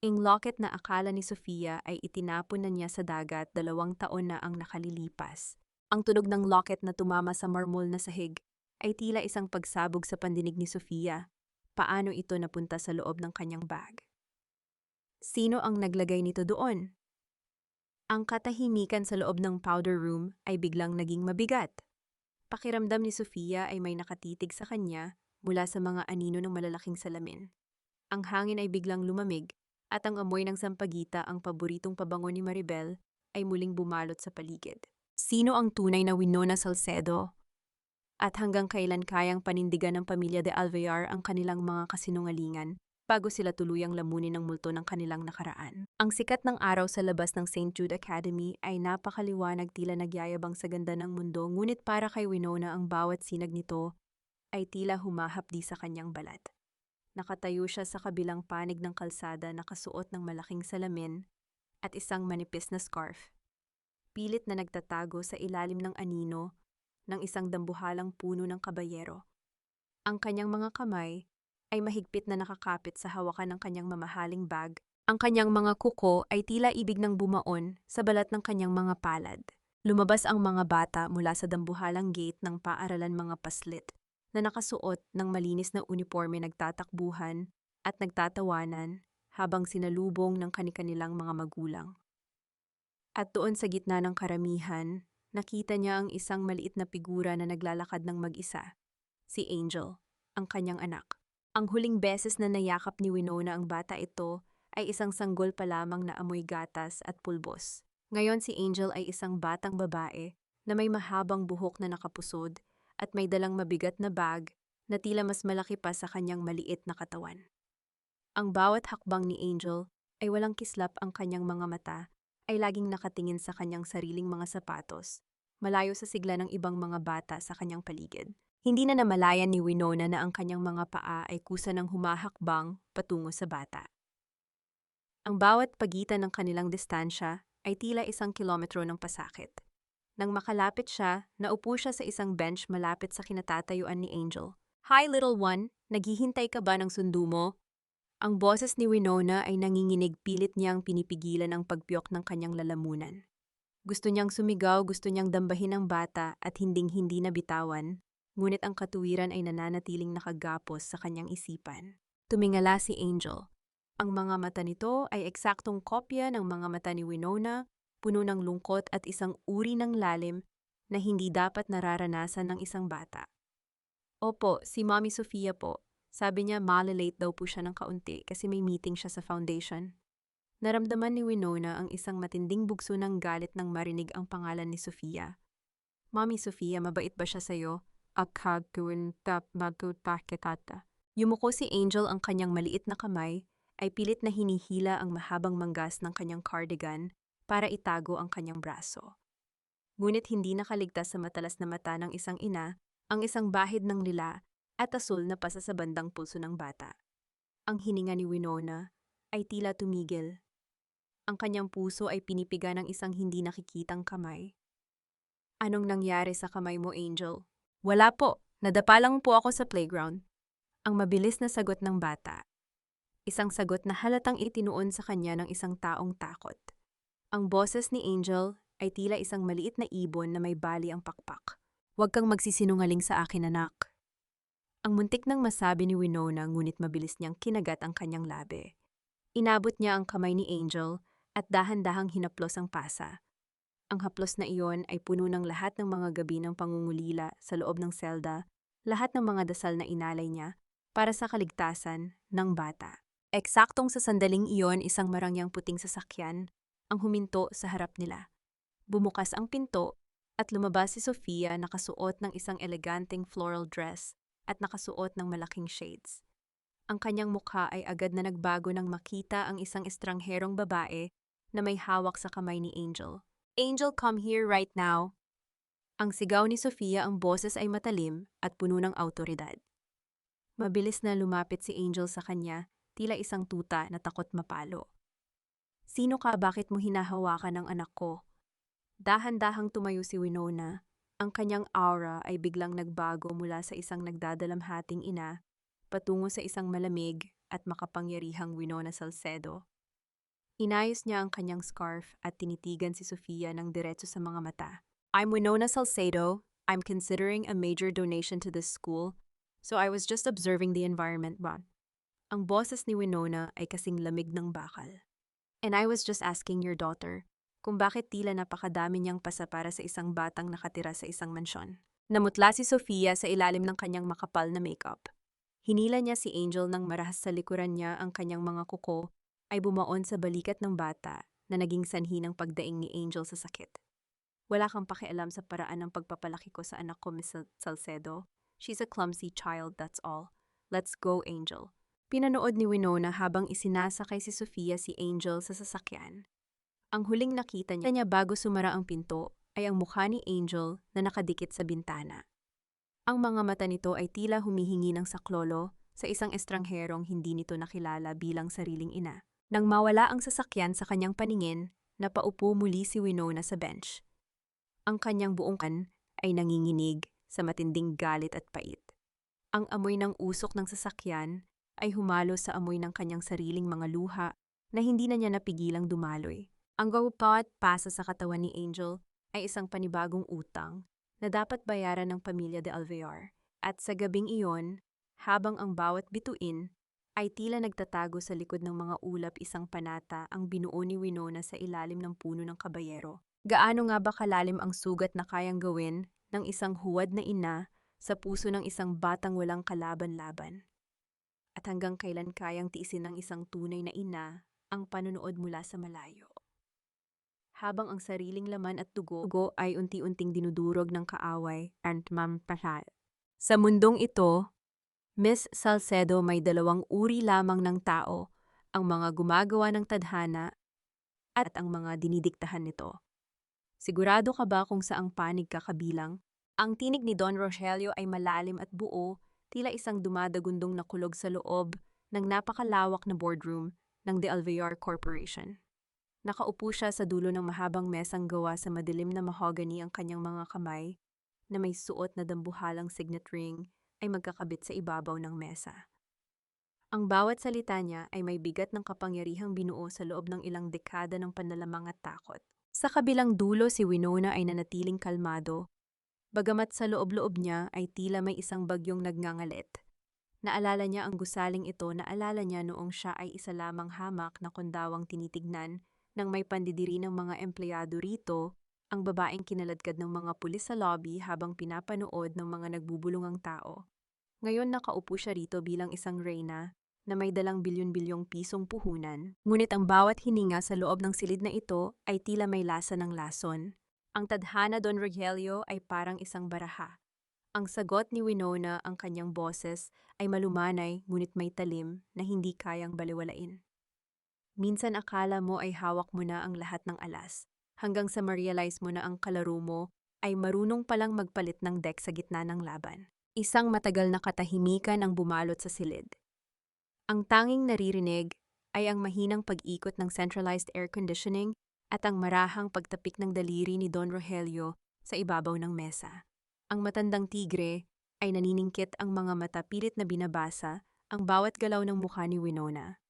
Speaker 1: Ang locket na akala ni Sofia ay itinapon na niya sa dagat 2 taon na ang nakalilipas. Ang tunog ng locket na tumama sa marmol na sahig ay tila isang pagsabog sa pandinig ni Sofia. Paano ito napunta sa loob ng kanyang bag? Sino ang naglagay nito doon? Ang katahimikan sa loob ng powder room ay biglang naging mabigat. Pakiramdam ni Sofia ay may nakatitig sa kanya mula sa mga anino ng malalaking salamin. Ang hangin ay biglang lumamig at ang amoy ng sampagita, ang paboritong pabango ni Maribel, ay muling bumalot sa paligid. Sino ang tunay na Winona Salcedo? At hanggang kailan kayang panindigan ng pamilya de Alvear ang kanilang mga kasinungalingan bago sila tuluyang lamunin ng multo ng kanilang nakaraan? Ang sikat ng araw sa labas ng St. Jude Academy ay napakaliwanag, tila nagyayabang sa ganda ng mundo, ngunit para kay Winona ang bawat sinag nito ay tila humahapdi sa kanyang balat. Nakatayo siya sa kabilang panig ng kalsada, nakasuot ng malaking salamin at isang manipis na scarf. pilit na nagtatago sa ilalim ng anino ng isang dambuhalang puno ng kabayero. Ang kanyang mga kamay ay mahigpit na nakakapit sa hawakan ng kanyang mamahaling bag. Ang kanyang mga kuko ay tila ibig ng bumaon sa balat ng kanyang mga palad. Lumabas ang mga bata mula sa dambuhalang gate ng paaralan mga paslit na nakasuot ng malinis na uniforme nagtatakbuhan at nagtatawanan habang sinalubong ng kanilang mga magulang. At doon sa gitna ng karamihan, nakita niya ang isang maliit na figura na naglalakad ng mag-isa, si Angel, ang kanyang anak. Ang huling beses na nayakap ni Winona ang bata ito ay isang sanggol pa lamang na amoy gatas at pulbos. Ngayon si Angel ay isang batang babae na may mahabang buhok na nakapusod at may dalang mabigat na bag na tila mas malaki pa sa kanyang maliit na katawan. Ang bawat hakbang ni Angel ay walang kislap, ang kanyang mga mata ay laging nakatingin sa kanyang sariling mga sapatos, malayo sa sigla ng ibang mga bata sa kanyang paligid. Hindi na namalayan ni Winona na ang kanyang mga paa ay kusa ng humahakbang patungo sa bata. Ang bawat pagitan ng kanilang distansya ay tila 1 kilometro ng pasakit. Nang makalapit siya, naupo siya sa isang bench malapit sa kinatatayuan ni Angel. "Hi, little one, naghihintay ka ba ng sundo mo?" Ang boses ni Winona ay nanginginig, pilit niyang pinipigilan ang pagpiyok ng kanyang lalamunan. Gusto niyang sumigaw, gusto niyang dambahin ang bata at hinding-hindi na bitawan, ngunit ang katuwiran ay nananatiling nakagapos sa kanyang isipan. Tumingala si Angel. Ang mga mata nito ay eksaktong kopya ng mga mata ni Winona, puno ng lungkot at isang uri ng lalim na hindi dapat nararanasan ng isang bata. "Opo, si Mommy Sofia po." Sabi niya malilate daw po siya ng kaunti kasi may meeting siya sa foundation. Naramdaman ni Winona ang isang matinding bugso ng galit nang marinig ang pangalan ni Sofia. "Mommy Sofia, mabait ba siya sa'yo?" Yumuko si Angel, ang kanyang maliit na kamay ay pilit na hinihila ang mahabang manggas ng kanyang cardigan para itago ang kanyang braso. Ngunit hindi nakaligtas sa matalas na mata ng isang ina ang isang bahid ng lila at asul na pasa sa bandang pulso ng bata. Ang hininga ni Winona ay tila tumigil. Ang kanyang puso ay pinipiga ng isang hindi nakikitang kamay. "Anong nangyari sa kamay mo, Angel?" "Wala po, nadapa lang po ako sa playground." Ang mabilis na sagot ng bata. Isang sagot na halatang itinuon sa kanya ng isang taong takot. Ang boses ni Angel ay tila isang maliit na ibon na may bali ang pakpak. "Huwag kang magsisinungaling sa akin, anak." Ang muntik nang masabi ni Winona, ngunit mabilis niyang kinagat ang kanyang labi. Inabot niya ang kamay ni Angel at dahan-dahang hinaplos ang pasa. Ang haplos na iyon ay puno ng lahat ng mga gabi ng pangungulila sa loob ng selda, lahat ng mga dasal na inalay niya para sa kaligtasan ng bata. Eksaktong sa sandaling iyon, isang marangyang puting sasakyan ang huminto sa harap nila. Bumukas ang pinto at lumabas si Sofia, nakasuot ng isang eleganteng floral dress at nakasuot ng malaking shades. Ang kanyang mukha ay agad na nagbago nang makita ang isang estrangherong babae na may hawak sa kamay ni Angel. "Angel, come here right now." Ang sigaw ni Sofia, ang boses ay matalim at puno ng awtoridad. Mabilis na lumapit si Angel sa kanya, tila isang tuta na takot mapalo. "Sino ka? Bakit mo hinahawakan ang anak ko?" Dahan-dahang tumayo si Winona. Ang kanyang aura ay biglang nagbago mula sa isang nagdadalamhating ina patungo sa isang malamig at makapangyarihang Winona Salcedo. Inayos niya ang kanyang scarf at tinitigan si Sofia ng diretso sa mga mata. "I'm Winona Salcedo. I'm considering a major donation to this school, so I was just observing the environment ba?" Ang boses ni Winona ay kasing lamig ng bakal. "And I was just asking your daughter kung bakit tila napakadami niyang pasa para sa isang batang nakatira sa isang mansyon." Namutla si Sofia sa ilalim ng kanyang makapal na makeup. Hinila niya si Angel nang marahas sa likuran niya, ang kanyang mga kuko ay bumaon sa balikat ng bata na naging sanhi ng pagdaing ni Angel sa sakit. "Wala kang pakialam sa paraan ng pagpapalaki ko sa anak ko, Miss Salcedo. She's a clumsy child, that's all. Let's go, Angel." Pinanood ni Winona habang isinasakay si Sofia si Angel sa sasakyan. Ang huling nakita niya bago sumara ang pinto ay ang mukha ni Angel na nakadikit sa bintana. Ang mga mata nito ay tila humihingi ng saklolo sa isang estrangherong hindi nito nakilala bilang sariling ina. Nang mawala ang sasakyan sa kanyang paningin, napaupo muli si Winona sa bench. Ang kanyang buong kan ay nanginginig sa matinding galit at pait. Ang amoy ng usok ng sasakyan ay humalo sa amoy ng kanyang sariling mga luha na hindi na niya napigilang dumaloy. Ang bawat pasa sa katawan ni Angel ay isang panibagong utang na dapat bayaran ng pamilya de Alvear. At sa gabing iyon, habang ang bawat bituin ay tila nagtatago sa likod ng mga ulap isang panata ang binuo ni Winona sa ilalim ng puno ng kabayero. Gaano nga ba kalalim ang sugat na kayang gawin ng isang huwad na ina sa puso ng isang batang walang kalaban-laban? At hanggang kailan kayang tiisin ng isang tunay na ina ang panunood mula sa malayo? Habang ang sariling laman at dugo ay unti-unting dinudurog ng kaaway at mampahal. Sa mundong ito, Miss Salcedo, may dalawang uri lamang ng tao, ang mga gumagawa ng tadhana at ang mga dinidiktahan nito. Sigurado ka ba kung saang panig ka kabilang? Ang tinig ni Don Rogelio ay malalim at buo, tila isang dumadagundong na kulog sa loob ng napakalawak na boardroom ng De Alvear Corporation. Nakaupo siya sa dulo ng mahabang mesang gawa sa madilim na mahogany, ang kanyang mga kamay na may suot na dambuhalang signet ring ay magkakabit sa ibabaw ng mesa. Ang bawat salita niya ay may bigat ng kapangyarihang binuo sa loob ng ilang dekada ng panlalamang at takot. Sa kabilang dulo, si Winona ay nanatiling kalmado, bagamat sa loob-loob niya ay tila may isang bagyong nagngangalit. Naalala niya ang gusaling ito, naalala niya noong siya ay isa lamang hamak na kundawang tinitignan ng may pandidiri ng mga empleyado rito, ang babaeng kinaladkad ng mga pulis sa lobby habang pinapanood ng mga nagbubulungang tao. Ngayon nakaupo siya rito bilang isang reyna na may dalang bilyon-bilyong pisong puhunan. Ngunit ang bawat hininga sa loob ng silid na ito ay tila may lasa ng lason. Ang tadhana Don Rogelio ay parang isang baraha. Ang sagot ni Winona, ang kanyang boses, ay malumanay ngunit may talim na hindi kayang baliwalain. Minsan akala mo ay hawak mo na ang lahat ng alas, hanggang sa ma-realize mo na ang kalaro mo ay marunong palang magpalit ng deck sa gitna ng laban. Isang matagal na katahimikan ang bumalot sa silid. Ang tanging naririnig ay ang mahinang pag-ikot ng centralized air conditioning at ang marahang pagtapik ng daliri ni Don Rogelio sa ibabaw ng mesa. Ang matandang tigre ay naniningkit, ang mga mata pilit na binabasa ang bawat galaw ng mukha ni Winona.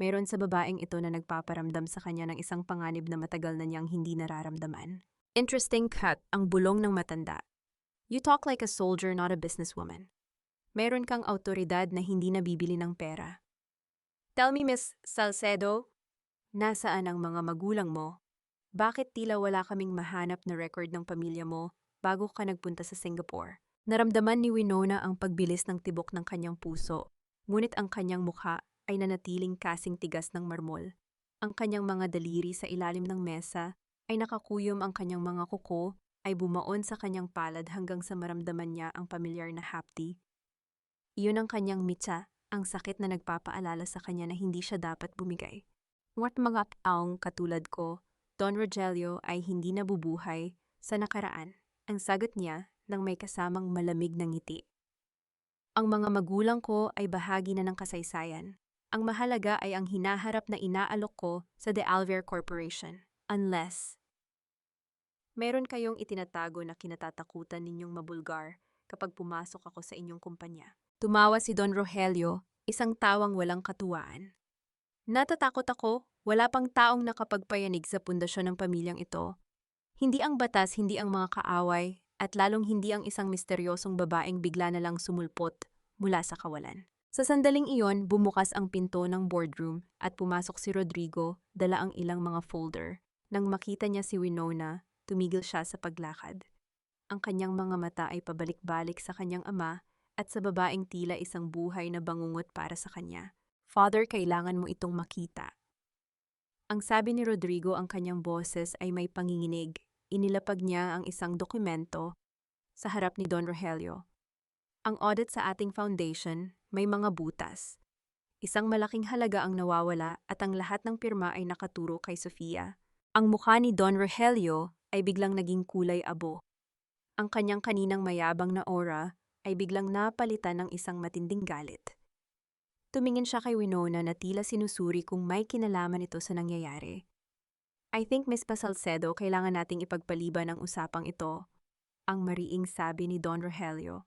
Speaker 1: Meron sa babaeng ito na nagpaparamdam sa kanya ng isang panganib na matagal na niyang hindi nararamdaman. Interesting cut ang bulong ng matanda. You talk like a soldier, not a businesswoman. Meron kang autoridad na hindi nabibili ng pera. Tell me, Miss Salcedo, nasaan ang mga magulang mo? Bakit tila wala kaming mahanap na record ng pamilya mo bago ka nagpunta sa Singapore? Naramdaman ni Winona ang pagbilis ng tibok ng kanyang puso, ngunit ang kanyang mukha ay nanatiling kasing tigas ng marmol. Ang kanyang mga daliri sa ilalim ng mesa ay nakakuyom, ang kanyang mga kuko ay bumaon sa kanyang palad hanggang sa maramdaman niya ang pamilyar na hapti. Iyon ang kanyang mitsa, ang sakit na nagpapaalala sa kanya na hindi siya dapat bumigay. Ngunit mga taong katulad ko, Don Rogelio, ay hindi nabubuhay sa nakaraan. Ang sagot niya nang may kasamang malamig na ngiti. Ang mga magulang ko ay bahagi na ng kasaysayan. Ang mahalaga ay ang hinaharap na inaalok ko sa De Alvear Corporation. Unless meron kayong itinatago na kinatatakutan ninyong mabulgar kapag pumasok ako sa inyong kumpanya. Tumawa si Don Rogelio, isang tawang walang katuwaan. Natatakot ako, wala pang taong nakapagpayanig sa pundasyon ng pamilyang ito. Hindi ang batas, hindi ang mga kaaway, at lalong hindi ang isang misteryosong babaeng bigla na lang sumulpot mula sa kawalan. Sa sandaling iyon, bumukas ang pinto ng boardroom at pumasok si Rodrigo, dala ang ilang mga folder. Nang makita niya si Winona, tumigil siya sa paglakad. Ang kanyang mga mata ay pabalik-balik sa kanyang ama at sa babaeng tila isang buhay na bangungot para sa kanya. Father, kailangan mo itong makita. Ang sabi ni Rodrigo, ang kanyang boses ay may panginginig. Inilapag niya ang isang dokumento sa harap ni Don Rogelio. Ang audit sa ating foundation, may mga butas. Isang malaking halaga ang nawawala at ang lahat ng pirma ay nakaturo kay Sofia. Ang mukha ni Don Rogelio ay biglang naging kulay abo. Ang kanyang kaninang mayabang na aura ay biglang napalitan ng isang matinding galit. Tumingin siya kay Winona na tila sinusuri kung may kinalaman ito sa nangyayari. I think Miss Pasalcedo, kailangan nating ipagpaliban ang usapang ito, ang mariing sabi ni Don Rogelio.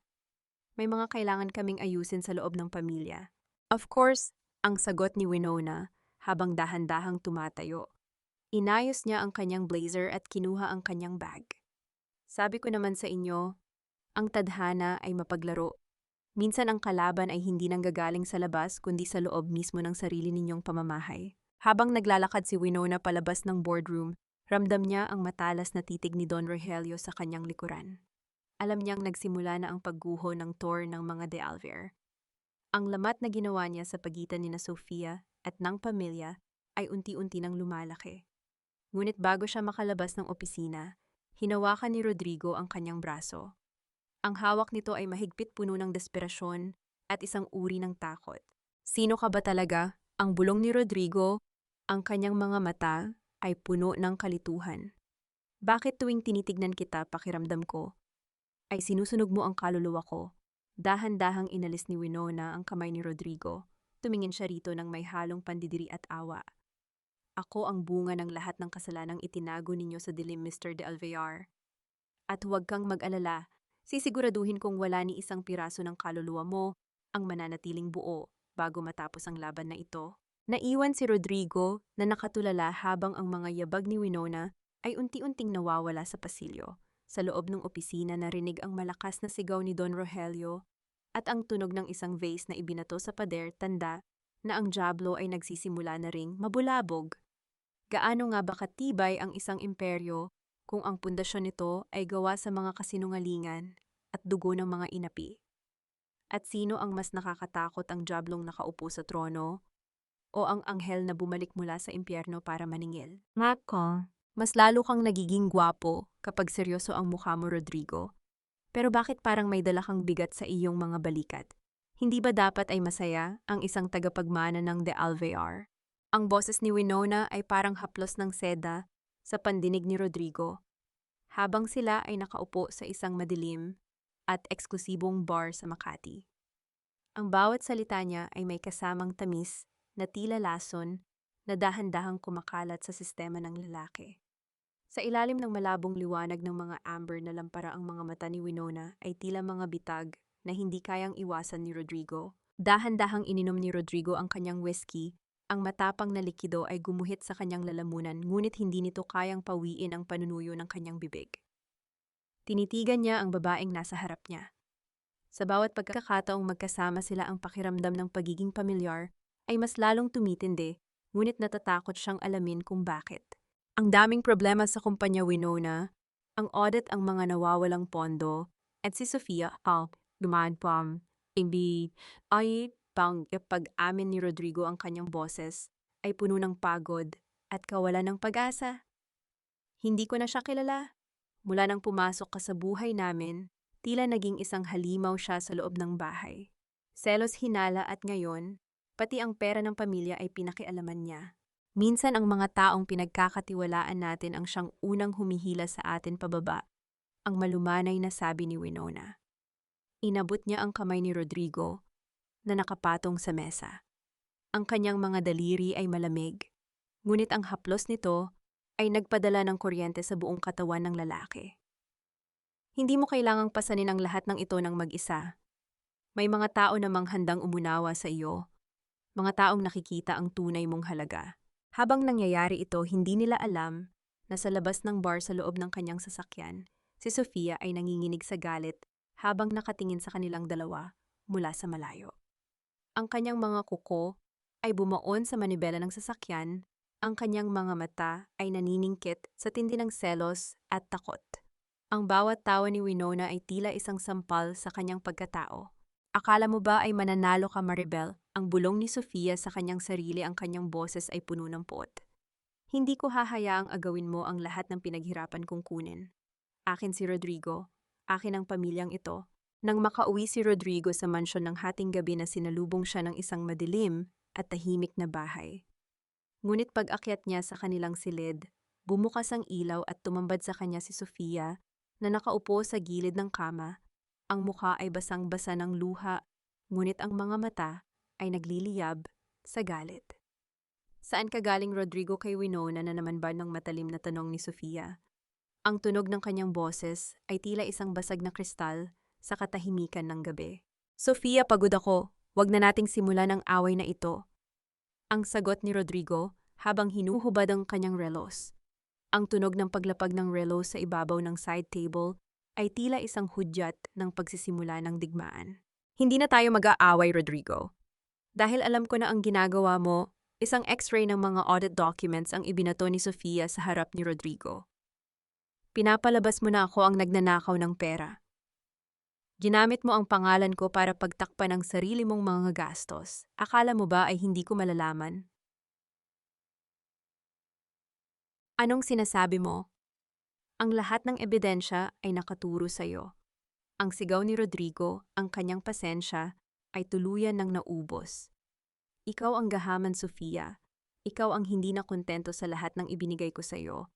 Speaker 1: May mga kailangan kaming ayusin sa loob ng pamilya. Of course, ang sagot ni Winona habang dahan-dahang tumatayo. Inayos niya ang kanyang blazer at kinuha ang kanyang bag. Sabi ko naman sa inyo, ang tadhana ay mapaglaro. Minsan ang kalaban ay hindi nanggagaling sa labas kundi sa loob mismo ng sarili ninyong pamamahay. Habang naglalakad si Winona palabas ng boardroom, ramdam niya ang matalas na titig ni Don Rogelio sa kanyang likuran. Alam niyang nagsimula na ang pagguho ng tour ng mga De Alver. Ang lamat na ginawa niya sa pagitan ni na Sofia at ng pamilya ay unti-unti nang lumalaki. Ngunit bago siya makalabas ng opisina, hinawakan ni Rodrigo ang kanyang braso. Ang hawak nito ay mahigpit, puno ng desperasyon at isang uri ng takot. Sino ka ba talaga? Ang bulong ni Rodrigo, ang kanyang mga mata ay puno ng kalituhan. Bakit tuwing tinitignan kita, pakiramdam ko, ay sinusunog mo ang kaluluwa ko? Dahan-dahang inalis ni Winona ang kamay ni Rodrigo. Tumingin siya rito ng may halong pandidiri at awa. Ako ang bunga ng lahat ng kasalanang itinago ninyo sa dilim, Mr. De Alvear. At huwag kang mag-alala, sisiguraduhin kong wala ni isang piraso ng kaluluwa mo ang mananatiling buo bago matapos ang laban na ito. Naiwan si Rodrigo na nakatulala habang ang mga yabag ni Winona ay unti-unting nawawala sa pasilyo. Sa loob ng opisina, narinig ang malakas na sigaw ni Don Rogelio at ang tunog ng isang vase na ibinato sa pader, tanda na ang dyablo ay nagsisimula na ring mabulabog. Gaano nga ba katibay ang isang imperyo kung ang pundasyon nito ay gawa sa mga kasinungalingan at dugo ng mga inapi? At sino ang mas nakakatakot, ang diablong nakaupo sa trono o ang anghel na bumalik mula sa impyerno para maningil? Mako, mas lalo kang nagiging gwapo kapag seryoso ang mukha mo, Rodrigo. Pero bakit parang may dala kang bigat sa iyong mga balikat? Hindi ba dapat ay masaya ang isang tagapagmana ng De Alvear? Ang boses ni Winona ay parang haplos ng seda sa pandinig ni Rodrigo, habang sila ay nakaupo sa isang madilim at eksklusibong bar sa Makati. Ang bawat salita niya ay may kasamang tamis na tila lason na dahan-dahang kumakalat sa sistema ng lalaki. Sa ilalim ng malabong liwanag ng mga amber na lampara, ang mga mata ni Winona ay tila mga bitag na hindi kayang iwasan ni Rodrigo. Dahan-dahang ininom ni Rodrigo ang kanyang whiskey. Ang matapang na likido ay gumuhit sa kanyang lalamunan, ngunit hindi nito kayang pawiin ang panunuyo ng kanyang bibig. Tinitigan niya ang babaeng nasa harap niya. Sa bawat pagkakataong magkasama sila, ang pakiramdam ng pagiging pamilyar ay mas lalong tumitindi, ngunit natatakot siyang alamin kung bakit. Ang daming problema sa kumpanya, Winona, ang audit, ang mga nawawalang pondo, at si Sofia, dumaan pam, imbi, ay pang pag-amin ni Rodrigo, ang kanyang boses ay puno ng pagod at kawalan ng pag-asa. Hindi ko na siya kilala. Mula nang pumasok ka sa buhay namin, tila naging isang halimaw siya sa loob ng bahay. Selos, hinala at ngayon, pati ang pera ng pamilya ay pinakialaman niya. Minsan ang mga taong pinagkakatiwalaan natin ang siyang unang humihila sa atin pababa, ang malumanay na sabi ni Winona. Inabot niya ang kamay ni Rodrigo na nakapatong sa mesa. Ang kanyang mga daliri ay malamig, ngunit ang haplos nito ay nagpadala ng kuryente sa buong katawan ng lalaki. Hindi mo kailangang pasanin ang lahat ng ito ng mag-isa. May mga tao namang handang umunawa sa iyo, mga taong nakikita ang tunay mong halaga. Habang nangyayari ito, hindi nila alam na sa labas ng bar sa loob ng kanyang sasakyan, si Sofia ay nanginginig sa galit habang nakatingin sa kanilang dalawa mula sa malayo. Ang kanyang mga kuko ay bumaon sa manibela ng sasakyan, ang kanyang mga mata ay naniningkit sa tindi ng selos at takot. Ang bawat tawa ni Winona ay tila isang sampal sa kanyang pagkatao. Akala mo ba ay mananalo ka, Maribel? Ang bulong ni Sofia sa kanyang sarili, ang kanyang boses ay puno ng puot. Hindi ko hahayaang agawin mo ang lahat ng pinaghirapan kong kunin. Akin si Rodrigo, akin ang pamilyang ito. Nang makauwi si Rodrigo sa mansyon ng hating gabi, na sinalubong siya ng isang madilim at tahimik na bahay. Ngunit pag-akyat niya sa kanilang silid, bumukas ang ilaw at tumambad sa kanya si Sofia na nakaupo sa gilid ng kama. Ang mukha ay basang-basa ng luha, ngunit ang mga mata ay nagliliyab sa galit. Saan ka galing, Rodrigo? Kay Winona na naman ba ng matalim na tanong ni Sofia? Ang tunog ng kanyang boses ay tila isang basag na kristal sa katahimikan ng gabi. Sofia, pagod ako. Huwag na nating simulan ang away na ito. Ang sagot ni Rodrigo habang hinuhubad ang kanyang relos. Ang tunog ng paglapag ng relos sa ibabaw ng side table ay tila isang hudyat ng pagsisimula ng digmaan. Hindi na tayo mag-aaway, Rodrigo. Dahil alam ko na ang ginagawa mo, isang x-ray ng mga audit documents ang ibinato ni Sofia sa harap ni Rodrigo. Pinapalabas mo na ako ang nagnanakaw ng pera. Ginamit mo ang pangalan ko para pagtakpan ang sarili mong mga gastos. Akala mo ba ay hindi ko malalaman? Anong sinasabi mo? Ang lahat ng ebidensya ay nakaturo sa iyo. Ang sigaw ni Rodrigo, ang kanyang pasensya, ay tuluyan ng naubos. Ikaw ang gahaman, Sofia. Ikaw ang hindi na kontento sa lahat ng ibinigay ko sa iyo.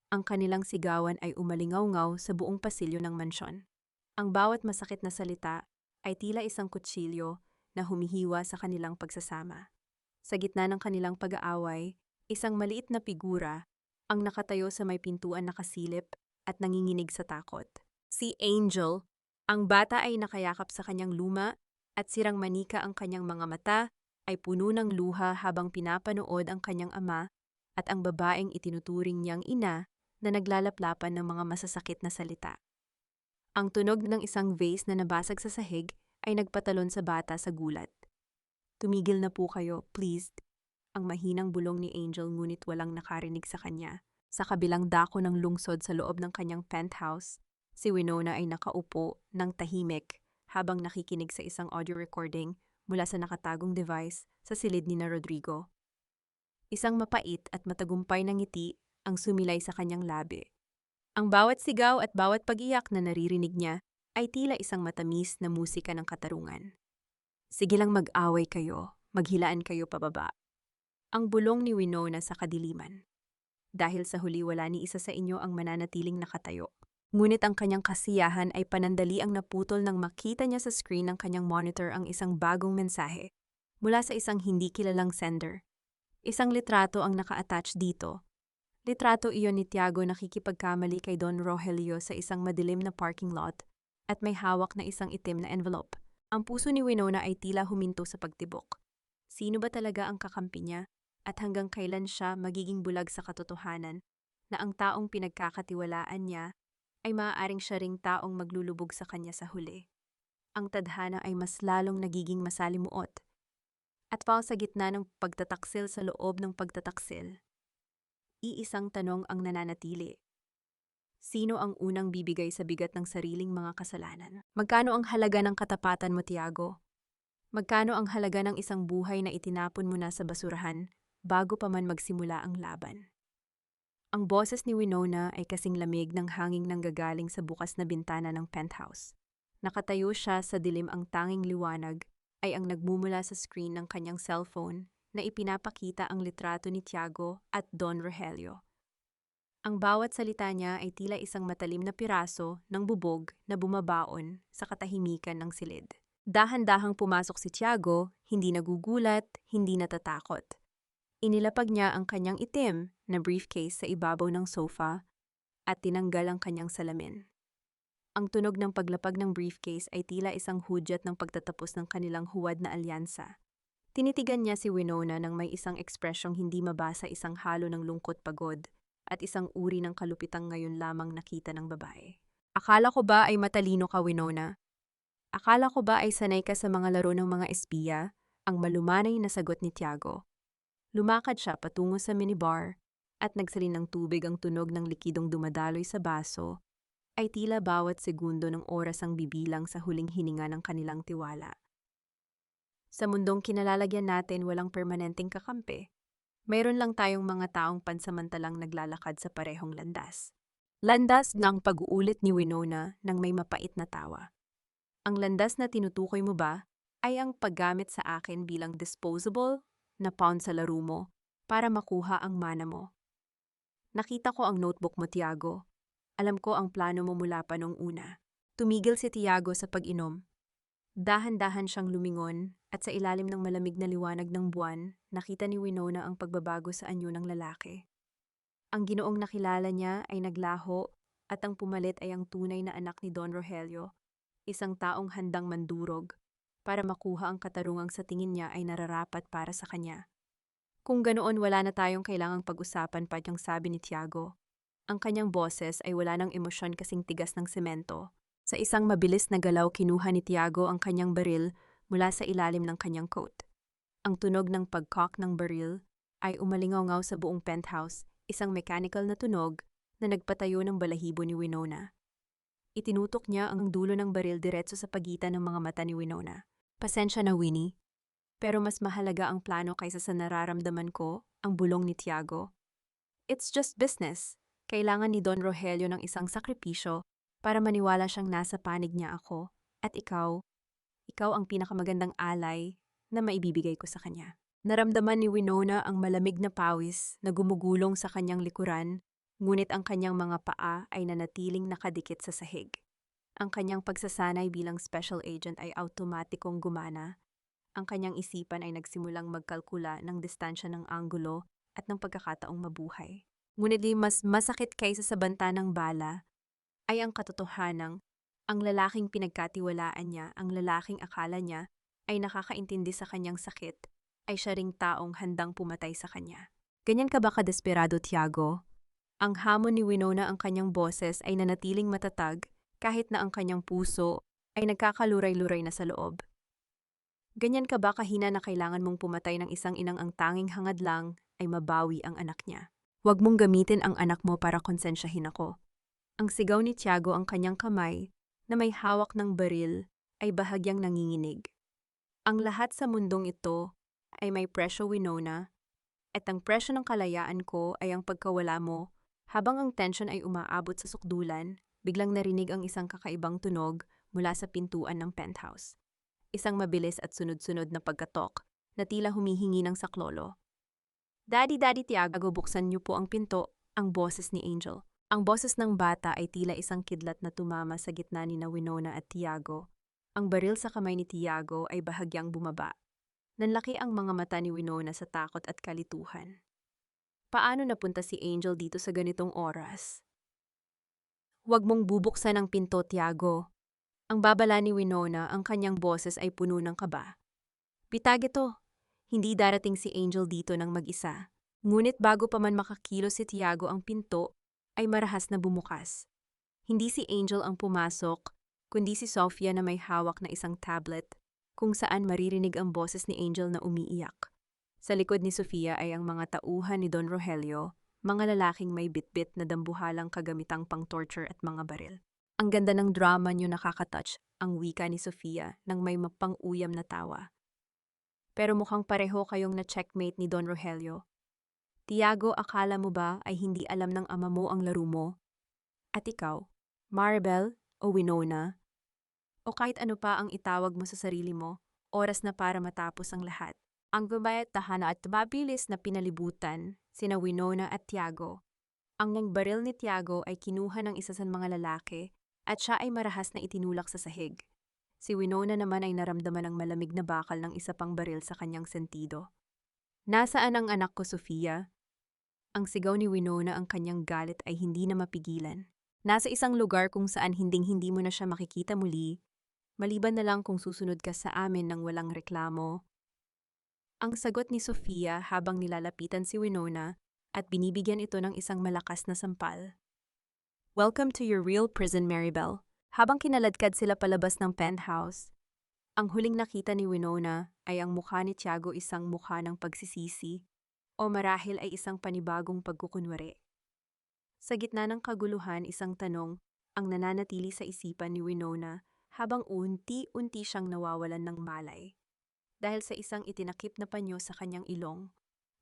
Speaker 1: Ang kanilang sigawan ay umalingaw-ngaw sa buong pasilyo ng mansyon. Ang bawat masakit na salita ay tila isang kutsilyo na humihiwa sa kanilang pagsasama. Sa gitna ng kanilang pag-aaway, isang maliit na figura ang nakatayo sa may pintuan nakasilip at nanginginig sa takot. Si Angel, ang bata ay nakayakap sa kanyang luma at sirang manika ang kanyang mga mata ay puno ng luha habang pinapanood ang kanyang ama at ang babaeng itinuturing niyang ina na naglalaplapan ng mga masasakit na salita. Ang tunog ng isang vase na nabasag sa sahig ay nagpatalon sa bata sa gulat. Tumigil na po kayo, please. Ang mahinang bulong ni Angel ngunit walang nakarinig sa kanya. Sa kabilang dako ng lungsod sa loob ng kanyang penthouse, si Winona ay nakaupo ng tahimik habang nakikinig sa isang audio recording mula sa nakatagong device sa silid ni na Rodrigo. Isang mapait at matagumpay na ngiti ang sumilay sa kanyang labi. Ang bawat sigaw at bawat pag-iyak na naririnig niya ay tila isang matamis na musika ng katarungan. Sige lang, mag-away kayo, maghilaan kayo pababa. Ang bulong ni Winona sa kadiliman. Dahil sa huli wala ni isa sa inyo ang mananatiling nakatayo. Ngunit ang kanyang kasiyahan ay panandali ang naputol nang makita niya sa screen ng kanyang monitor ang isang bagong mensahe mula sa isang hindi kilalang sender. Isang litrato ang naka-attach dito. Litrato iyon ni Tiago nakikipagkamali kay Don Rogelio sa isang madilim na parking lot at may hawak na isang itim na envelope. Ang puso ni Winona ay tila huminto sa pagtibok. Sino ba talaga ang kakampi niya? At hanggang kailan siya magiging bulag sa katotohanan na ang taong pinagkakatiwalaan niya ay maaaring siya ring taong maglulubog sa kanya sa huli. Ang tadhana ay mas lalong nagiging masalimuot. At pa sa gitna ng pagtataksil sa loob ng pagtataksil, iisang tanong ang nananatili. Sino ang unang bibigay sa bigat ng sariling mga kasalanan? Magkano ang halaga ng katapatan mo, Tiago? Magkano ang halaga ng isang buhay na itinapon mo na sa basurahan bago pa man magsimula ang laban? Ang boses ni Winona ay kasing lamig ng hanging nanggagaling sa bukas na bintana ng penthouse. Nakatayo siya sa dilim, ang tanging liwanag ay ang nagmumula sa screen ng kanyang cellphone na ipinapakita ang litrato ni Tiago at Don Rogelio. Ang bawat salita niya ay tila isang matalim na piraso ng bubog na bumabaon sa katahimikan ng silid. Dahan-dahang pumasok si Tiago, hindi nagugulat, hindi natatakot. Inilapag niya ang kanyang itim na briefcase sa ibabaw ng sofa at tinanggal ang kanyang salamin. Ang tunog ng paglapag ng briefcase ay tila isang hudyat ng pagtatapos ng kanilang huwad na alyansa. Tinitigan niya si Winona nang may isang ekspresyong hindi mabasa, isang halo ng lungkot, pagod, at isang uri ng kalupitang ngayon lamang nakita ng babae. Akala ko ba ay matalino ka, Winona? Akala ko ba ay sanay ka sa mga laro ng mga espiya? Ang malumanay na sagot ni Tiago. Lumakad siya patungo sa minibar at nagsalin ng tubig. Ang tunog ng likidong dumadaloy sa baso ay tila bawat segundo ng oras ang bibilang sa huling hininga ng kanilang tiwala. Sa mundong kinalalagyan natin, walang permanenteng kakampi. Mayroon lang tayong mga taong pansamantalang naglalakad sa parehong landas. Landas ng pag-uulit ni Winona nang may mapait na tawa. Ang landas na tinutukoy mo ba ay ang paggamit sa akin bilang disposable na pawn sa laro mo para makuha ang mana mo. Nakita ko ang notebook mo, Tiago. Alam ko ang plano mo mula pa nung una. Tumigil si Tiago sa pag-inom. Dahan-dahan siyang lumingon at sa ilalim ng malamig na liwanag ng buwan, nakita ni Winona ang pagbabago sa anyo ng lalaki. Ang ginoong nakilala niya ay naglaho at ang pumalit ay ang tunay na anak ni Don Rogelio, isang taong handang mandurog para makuha ang katarungang sa tingin niya ay nararapat para sa kanya. Kung ganoon wala na tayong kailangang pag-usapan pa niyang sabi ni Tiago. Ang kanyang boses ay wala ng emosyon kasing tigas ng semento. Sa isang mabilis na galaw kinuha ni Tiago ang kanyang baril mula sa ilalim ng kanyang coat. Ang tunog ng pag-cock ng baril ay umalingaw-ngaw sa buong penthouse, isang mechanical na tunog na nagpatayo ng balahibo ni Winona. Itinutok niya ang dulo ng baril diretso sa pagitan ng mga mata ni Winona. Pasensya na, Winnie. Pero mas mahalaga ang plano kaysa sa nararamdaman ko, ang bulong ni Tiago. It's just business. Kailangan ni Don Rogelio ng isang sakripisyo para maniwala siyang nasa panig niya ako. At ikaw ang pinakamagandang alay na maibibigay ko sa kanya. Naramdaman ni Winona ang malamig na pawis na gumugulong sa kanyang likuran, ngunit ang kanyang mga paa ay nanatiling nakadikit sa sahig. Ang kanyang pagsasanay bilang special agent ay automatikong gumana. Ang kanyang isipan ay nagsimulang magkalkula ng distansya ng anggulo at ng pagkakataong mabuhay. Ngunit mas masakit kaysa sa banta ng bala ay ang katotohanang ang lalaking pinagkatiwalaan niya, ang lalaking akala niya ay nakakaintindi sa kanyang sakit, ay siya ring taong handang pumatay sa kanya. Ganyan ka ba kadesperado, Tiago? Ang hamon ni Winona ang kanyang boses ay nanatiling matatag kahit na ang kanyang puso ay nagkakaluray-luray na sa loob. Ganyan ka ba kahina na kailangan mong pumatay ng isang inang ang tanging hangad lang ay mabawi ang anak niya? Huwag mong gamitin ang anak mo para konsensyahin ako. Ang sigaw ni Tiago ang kanyang kamay na may hawak ng baril ay bahagyang nanginginig. Ang lahat sa mundong ito ay may presyo, Winona, at ang presyo ng kalayaan ko ay ang pagkawala mo. Habang ang tensyon ay umaabot sa sukdulan, biglang narinig ang isang kakaibang tunog mula sa pintuan ng penthouse. Isang mabilis at sunod-sunod na pagkatok na tila humihingi ng saklolo. Daddy Tiago, buksan niyo po ang pinto, ang boses ni Angel. Ang boses ng bata ay tila isang kidlat na tumama sa gitna ni Winona at Tiago. Ang baril sa kamay ni Tiago ay bahagyang bumaba. Nanlaki ang mga mata ni Winona sa takot at kalituhan. Paano napunta si Angel dito sa ganitong oras? Huwag mong bubuksan ang pinto, Tiago. Ang babala ni Winona, ang kanyang boses ay puno ng kaba. Bitag ito. Hindi darating si Angel dito ng mag-isa. Ngunit bago pa man makakilos si Tiago ang pinto, ay marahas na bumukas. Hindi si Angel ang pumasok, kundi si Sofia na may hawak na isang tablet, kung saan maririnig ang boses ni Angel na umiiyak. Sa likod ni Sofia ay ang mga tauhan ni Don Rogelio, mga lalaking may bitbit na dambuhalang kagamitang pang-torture at mga baril. Ang ganda ng drama niyo, nakakatouch, ang wika ni Sofia nang may mapang-uyam na tawa. Pero mukhang pareho kayong na-checkmate ni Don Rogelio. Tiago, akala mo ba ay hindi alam ng ama mo ang laro mo? At ikaw, Maribel o Winona? O kahit ano pa ang itawag mo sa sarili mo, oras na para matapos ang lahat. Ang gumayat tahana at mabilis na pinalibutan, sina Winona at Tiago. Ang baril ni Tiago ay kinuha ng isa sa mga lalaki at siya ay marahas na itinulak sa sahig. Si Winona naman ay naramdaman ng malamig na bakal ng isa pang baril sa kanyang sentido. Nasaan ang anak ko, Sofia? Ang sigaw ni Winona, ang kanyang galit ay hindi na mapigilan. Nasa isang lugar kung saan hinding-hindi mo na siya makikita muli, maliban na lang kung susunod ka sa amin ng walang reklamo. Ang sagot ni Sofia habang nilalapitan si Winona at binibigyan ito ng isang malakas na sampal. Welcome to your real prison, Maribel. Habang kinaladkad sila palabas ng penthouse, ang huling nakita ni Winona ay ang mukha ni Tiago, isang mukha ng pagsisisi o marahil ay isang panibagong pagkukunwari. Sa gitna ng kaguluhan, isang tanong ang nananatili sa isipan ni Winona habang unti-unti siyang nawawalan ng malay. Dahil sa isang itinakip na panyo sa kanyang ilong,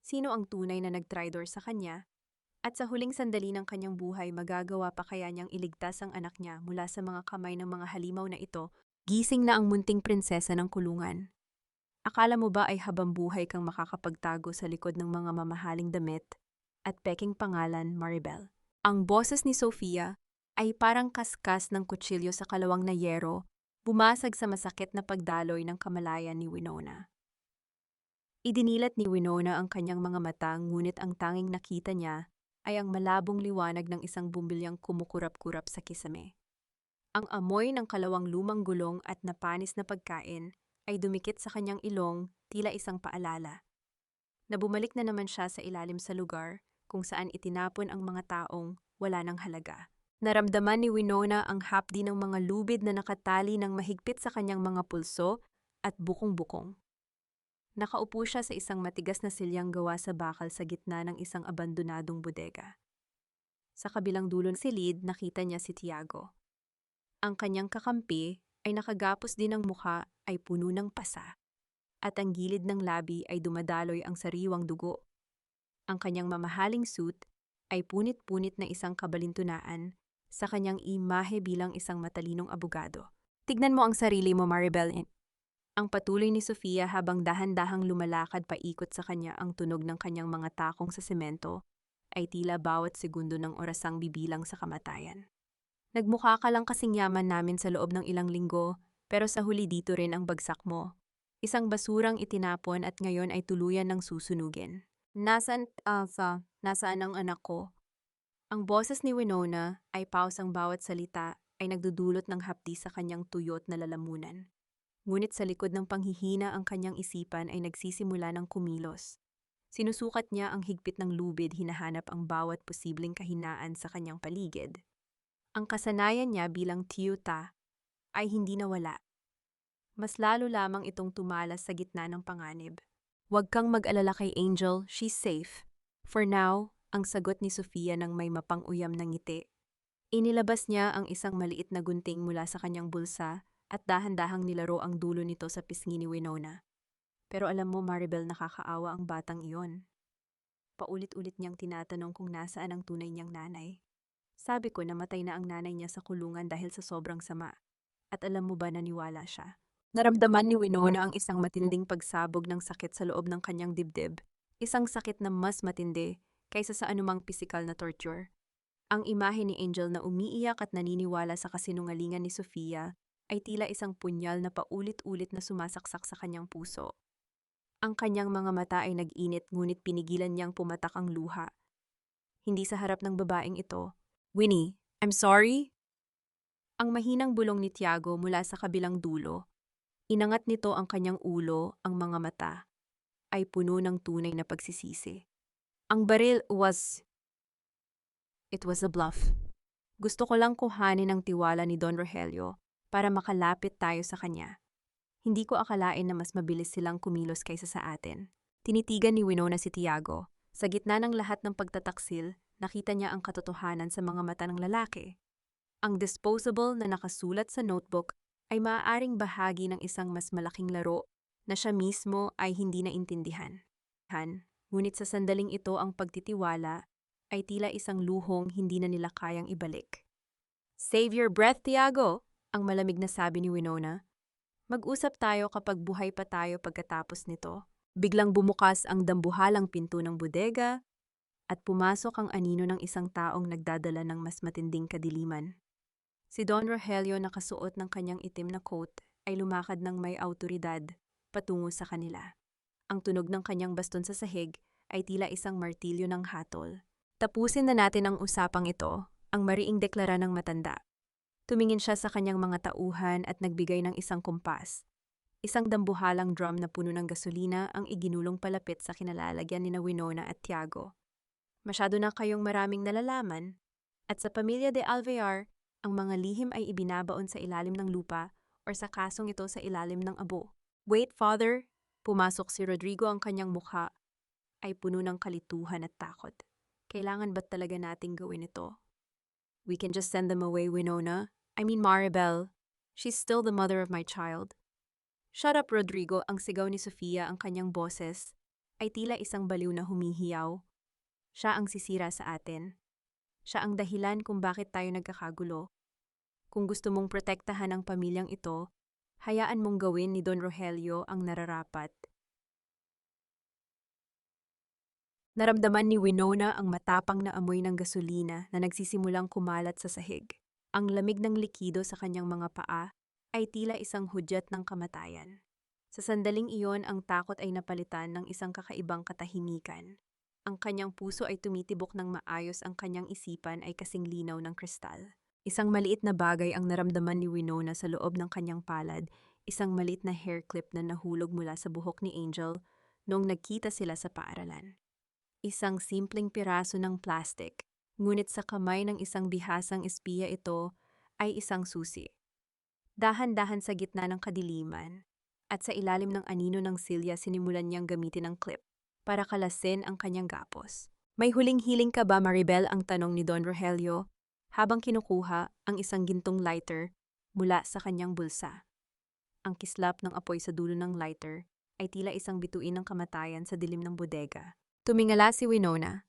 Speaker 1: sino ang tunay na nagtraidor sa kanya? At sa huling sandali ng kanyang buhay, magagawa pa kaya niyang iligtas ang anak niya mula sa mga kamay ng mga halimaw na ito? Gising na ang munting prinsesa ng kulungan. Akala mo ba ay habang buhay kang makakapagtago sa likod ng mga mamahaling damit at peking pangalan, Maribel? Ang boses ni Sofia ay parang kaskas ng kutsilyo sa kalawang na yero bumasag sa masakit na pagdaloy ng kamalayan ni Winona. Idinilat ni Winona ang kanyang mga mata ngunit ang tanging nakita niya ay ang malabong liwanag ng isang bumbilyang kumukurap-kurap sa kisame. Ang amoy ng kalawang lumang gulong at napanis na pagkain ay dumikit sa kanyang ilong tila isang paalala. Na bumalik na naman siya sa ilalim sa lugar kung saan itinapon ang mga taong wala ng halaga. Naramdaman ni Winona ang hapdi ng mga lubid na nakatali ng mahigpit sa kanyang mga pulso at bukong-bukong. Nakaupo siya sa isang matigas na silyang gawa sa bakal sa gitna ng isang abandonadong bodega. Sa kabilang dulo ng silid, nakita niya si Tiago. Ang kanyang kakampi ay nakagapos din ng mukha ay puno ng pasa, at ang gilid ng labi ay dumadaloy ang sariwang dugo. Ang kanyang mamahaling suit ay punit-punit na isang kabalintunaan sa kanyang imahe bilang isang matalinong abogado. Tignan mo ang sarili mo, Maribel. Ang patuloy ni Sofia habang dahan-dahang lumalakad paikot sa kanya ang tunog ng kanyang mga takong sa semento ay tila bawat segundo ng orasang bibilang sa kamatayan. Nagmukha ka lang kasing yaman namin sa loob ng ilang linggo, pero sa huli dito rin ang bagsak mo. Isang basurang itinapon at ngayon ay tuluyan ng susunugin. Nasaan ang anak ko? Ang boses ni Winona ay paus ang bawat salita ay nagdudulot ng hapdi sa kanyang tuyot na lalamunan. Ngunit sa likod ng panghihina ang kanyang isipan ay nagsisimula ng kumilos. Sinusukat niya ang higpit ng lubid, hinahanap ang bawat posibleng kahinaan sa kanyang paligid. Ang kasanayan niya bilang tiyuta ay hindi nawala. Mas lalo lamang itong tumalas sa gitna ng panganib. Huwag kang mag-alala kay Angel, she's safe. For now, ang sagot ni Sofia nang may mapang-uyam na ngiti. Inilabas niya ang isang maliit na gunting mula sa kanyang bulsa at dahan-dahang nilaro ang dulo nito sa pisngi ni Winona. Pero alam mo, Maribel, nakakaawa ang batang iyon. Paulit-ulit niyang tinatanong kung nasaan ang tunay niyang nanay. Sabi ko namatay na ang nanay niya sa kulungan dahil sa sobrang sama. At alam mo ba, naniwala siya. Naramdaman ni Winona ang isang matinding pagsabog ng sakit sa loob ng kanyang dibdib. Isang sakit na mas matindi kaysa sa anumang pisikal na torture. Ang imahe ni Angel na umiiyak at naniniwala sa kasinungalingan ni Sofia ay tila isang punyal na paulit-ulit na sumasaksak sa kanyang puso. Ang kanyang mga mata ay nag-init ngunit pinigilan niyang pumatak ang luha. Hindi sa harap ng babaeng ito. Winnie, I'm sorry? Ang mahinang bulong ni Tiago mula sa kabilang dulo. Inangat nito ang kanyang ulo, ang mga mata ay puno ng tunay na pagsisisi. Ang baril It was a bluff. Gusto ko lang kuhanin ang tiwala ni Don Rogelio para makalapit tayo sa kanya. Hindi ko akalain na mas mabilis silang kumilos kaysa sa atin. Tinitigan ni Winona si Tiago. Sa gitna ng lahat ng pagtataksil, nakita niya ang katotohanan sa mga mata ng lalaki. Ang disposable na nakasulat sa notebook ay maaaring bahagi ng isang mas malaking laro na siya mismo ay hindi naintindihan. Ngunit sa sandaling ito ang pagtitiwala ay tila isang luhong hindi na nila kayang ibalik. Save your breath, Tiago, ang malamig na sabi ni Winona. Mag-usap tayo kapag buhay pa tayo pagkatapos nito. Biglang bumukas ang dambuhalang pinto ng bodega at pumasok ang anino ng isang taong nagdadala ng mas matinding kadiliman. Si Don Rogelio, nakasuot ng kanyang itim na coat, ay lumakad ng may awtoridad patungo sa kanila. Ang tunog ng kanyang baston sa sahig ay tila isang martilyo ng hatol. Tapusin na natin ang usapang ito, ang mariing deklara ng matanda. Tumingin siya sa kanyang mga tauhan at nagbigay ng isang kumpas. Isang dambuhalang drum na puno ng gasolina ang iginulong palapit sa kinalalagyan ni Winona at Tiago. Masyado na kayong maraming nalalaman, at sa pamilya de Alvear, ang mga lihim ay ibinabaon sa ilalim ng lupa o sa kasong ito sa ilalim ng abo. Wait, father! Pumasok si Rodrigo, ang kanyang mukha ay puno ng kalituhan at takot. Kailangan ba't talaga nating gawin ito? We can just send them away, Winona. I mean, Maribel. She's still the mother of my child. Shut up, Rodrigo, ang sigaw ni Sofia, ang kanyang boses ay tila isang baliw na humihiyaw. Siya ang sisira sa atin. Siya ang dahilan kung bakit tayo nagkakagulo. Kung gusto mong protektahan ang pamilyang ito, hayaan mong gawin ni Don Rogelio ang nararapat. Naramdaman ni Winona ang matapang na amoy ng gasolina na nagsisimulang kumalat sa sahig. Ang lamig ng likido sa kanyang mga paa ay tila isang hudyat ng kamatayan. Sa sandaling iyon, ang takot ay napalitan ng isang kakaibang katahimikan. Ang kanyang puso ay tumitibok ng maayos, ang kanyang isipan ay kasing linaw ng kristal. Isang maliit na bagay ang naramdaman ni Winona sa loob ng kanyang palad, isang maliit na hair clip na nahulog mula sa buhok ni Angel noong nagkita sila sa paaralan. Isang simpleng piraso ng plastic, ngunit sa kamay ng isang bihasang espiya ito ay isang susi. Dahan-dahan sa gitna ng kadiliman, at sa ilalim ng anino ng silya sinimulan niyang gamitin ang clip para kalasin ang kanyang gapos. May huling hiling ka ba, Maribel? Ang tanong ni Don Rogelio habang kinukuha ang isang gintong lighter mula sa kanyang bulsa. Ang kislap ng apoy sa dulo ng lighter ay tila isang bituin ng kamatayan sa dilim ng bodega. Tumingala si Winona.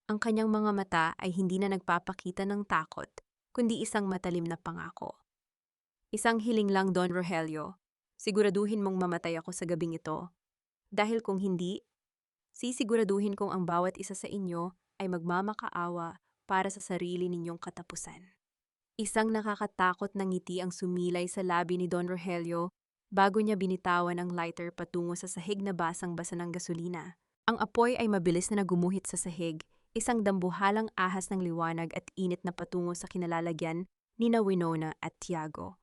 Speaker 1: Ang kanyang mga mata ay hindi na nagpapakita ng takot, kundi isang matalim na pangako. Isang hiling lang, Don Rogelio. Siguraduhin mong mamatay ako sa gabing ito. Dahil kung hindi, sisiguraduhin kong ang bawat isa sa inyo ay magmamakaawa para sa sarili ninyong katapusan. Isang nakakatakot na ngiti ang sumilay sa labi ni Don Rogelio bago niya binitawan ang lighter patungo sa sahig na basang-basa ng gasolina. Ang apoy ay mabilis na nagumuhit sa sahig, isang dambuhalang ahas ng liwanag at init na patungo sa kinalalagyan ni Winona at Tiago.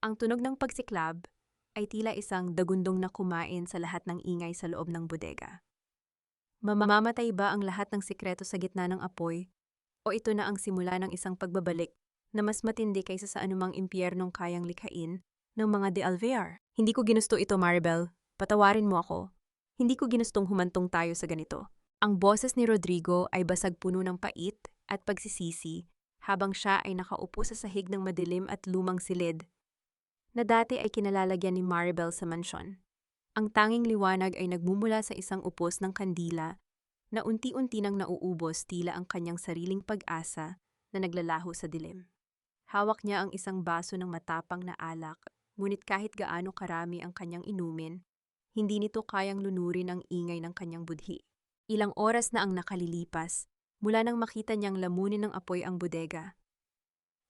Speaker 1: Ang tunog ng pagsiklab ay tila isang dagundong na kumain sa lahat ng ingay sa loob ng bodega. Mamamatay ba ang lahat ng sikreto sa gitna ng apoy? O ito na ang simula ng isang pagbabalik na mas matindi kaysa sa anumang impyernong kayang likhain ng mga de Alvear? Hindi ko ginusto ito, Maribel. Patawarin mo ako. Hindi ko ginustong humantong tayo sa ganito. Ang boses ni Rodrigo ay basag puno ng pait at pagsisisi habang siya ay nakaupo sa sahig ng madilim at lumang silid na dati ay kinalalagyan ni Maribel sa mansyon. Ang tanging liwanag ay nagmumula sa isang upos ng kandila na unti-unti nang nauubos, tila ang kanyang sariling pag-asa na naglalaho sa dilim. Hawak niya ang isang baso ng matapang na alak, ngunit kahit gaano karami ang kanyang inumin, hindi nito kayang lunurin ang ingay ng kanyang budhi. Ilang oras na ang nakalilipas mula nang makita niyang lamunin ng apoy ang bodega.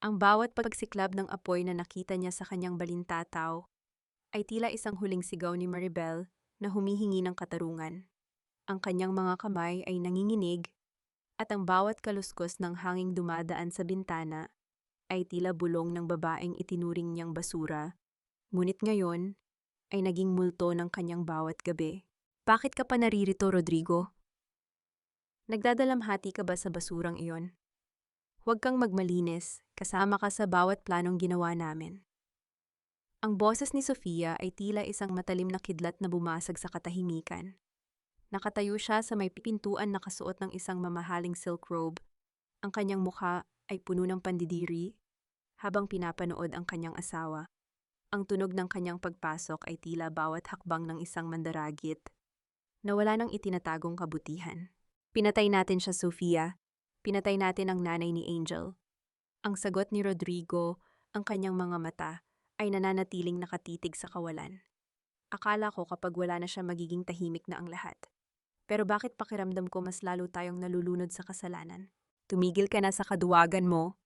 Speaker 1: Ang bawat pagsiklab ng apoy na nakita niya sa kanyang balintataw ay tila isang huling sigaw ni Maribel na humihingi ng katarungan. Ang kanyang mga kamay ay nanginginig at ang bawat kaluskos ng hanging dumadaan sa bintana ay tila bulong ng babaeng itinuring niyang basura, ngunit ngayon ay naging multo ng kanyang bawat gabi. Bakit ka pa naririto, Rodrigo? Nagdadalamhati ka ba sa basurang iyon? Huwag kang magmalinis, kasama ka sa bawat planong ginawa namin. Ang boses ni Sofia ay tila isang matalim na kidlat na bumasag sa katahimikan. Nakatayo siya sa may pintuan nakasuot ng isang mamahaling silk robe. Ang kanyang mukha ay puno ng pandidiri habang pinapanood ang kanyang asawa. Ang tunog ng kanyang pagpasok ay tila bawat hakbang ng isang mandaragit na wala nang itinatagong kabutihan. Pinatay natin siya, Sofia. Pinatay natin ang nanay ni Angel. Ang sagot ni Rodrigo, ang kanyang mga mata, ay nananatiling nakatitig sa kawalan. Akala ko kapag wala na siya magiging tahimik na ang lahat. Pero bakit pakiramdam ko mas lalo tayong nalulunod sa kasalanan? Tumigil ka na sa kaduwagan mo.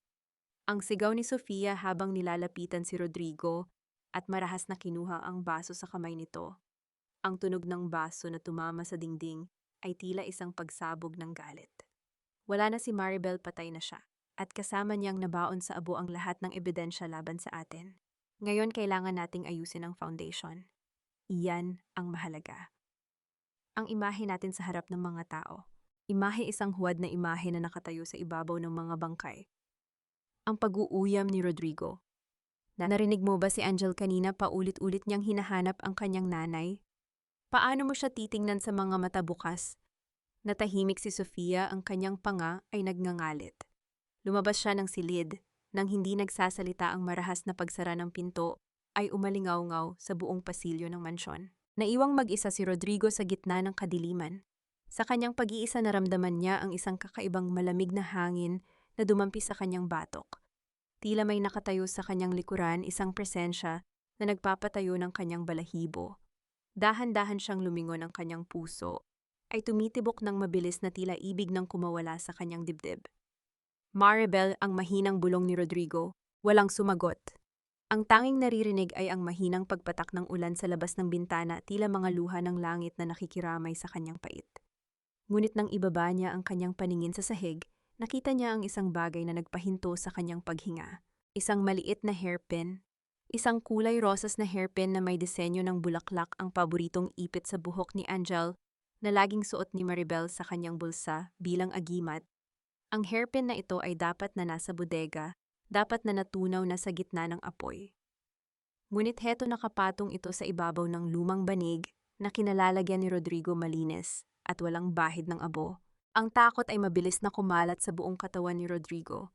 Speaker 1: Ang sigaw ni Sofia habang nilalapitan si Rodrigo at marahas na kinuha ang baso sa kamay nito. Ang tunog ng baso na tumama sa dingding ay tila isang pagsabog ng galit. Wala na si Maribel, patay na siya, at kasama niyang nabaon sa abo ang lahat ng ebidensya laban sa atin. Ngayon kailangan nating ayusin ang foundation. Iyan ang mahalaga. Ang imahe natin sa harap ng mga tao. Imahe, isang huwad na imahe na nakatayo sa ibabaw ng mga bangkay. Ang pag-uuyam ni Rodrigo. Narinig mo ba si Angel kanina, paulit-ulit niyang hinahanap ang kanyang nanay? Paano mo siya titingnan sa mga mata bukas? Natahimik si Sofia, ang kanyang panga ay nagngangalit. Lumabas siya ng silid, nang hindi nagsasalita ang marahas na pagsara ng pinto, ay umalingaw-ngaw sa buong pasilyo ng mansyon. Naiwang mag-isa si Rodrigo sa gitna ng kadiliman. Sa kanyang pag-iisa naramdaman niya ang isang kakaibang malamig na hangin na dumampi sa kanyang batok. Tila may nakatayo sa kanyang likuran, isang presensya na nagpapatayo ng kanyang balahibo. Dahan-dahan siyang lumingon, ang kanyang puso ay tumitibok ng mabilis na tila ibig nang kumawala sa kanyang dibdib. Maribel, ang mahinang bulong ni Rodrigo, walang sumagot. Ang tanging naririnig ay ang mahinang pagpatak ng ulan sa labas ng bintana, tila mga luha ng langit na nakikiramay sa kanyang pait. Ngunit nang ibaba niya ang kanyang paningin sa sahig, nakita niya ang isang bagay na nagpahinto sa kanyang paghinga. Isang maliit na hairpin. Isang kulay rosas na hairpin na may disenyo ng bulaklak, ang paboritong ipit sa buhok ni Angel na laging suot ni Maribel sa kanyang bulsa bilang agimat. Ang hairpin na ito ay dapat na nasa bodega, dapat na natunaw na sa gitna ng apoy. Ngunit heto nakapatong ito sa ibabaw ng lumang banig na kinalalagyan ni Rodrigo malinis at walang bahid ng abo. Ang takot ay mabilis na kumalat sa buong katawan ni Rodrigo.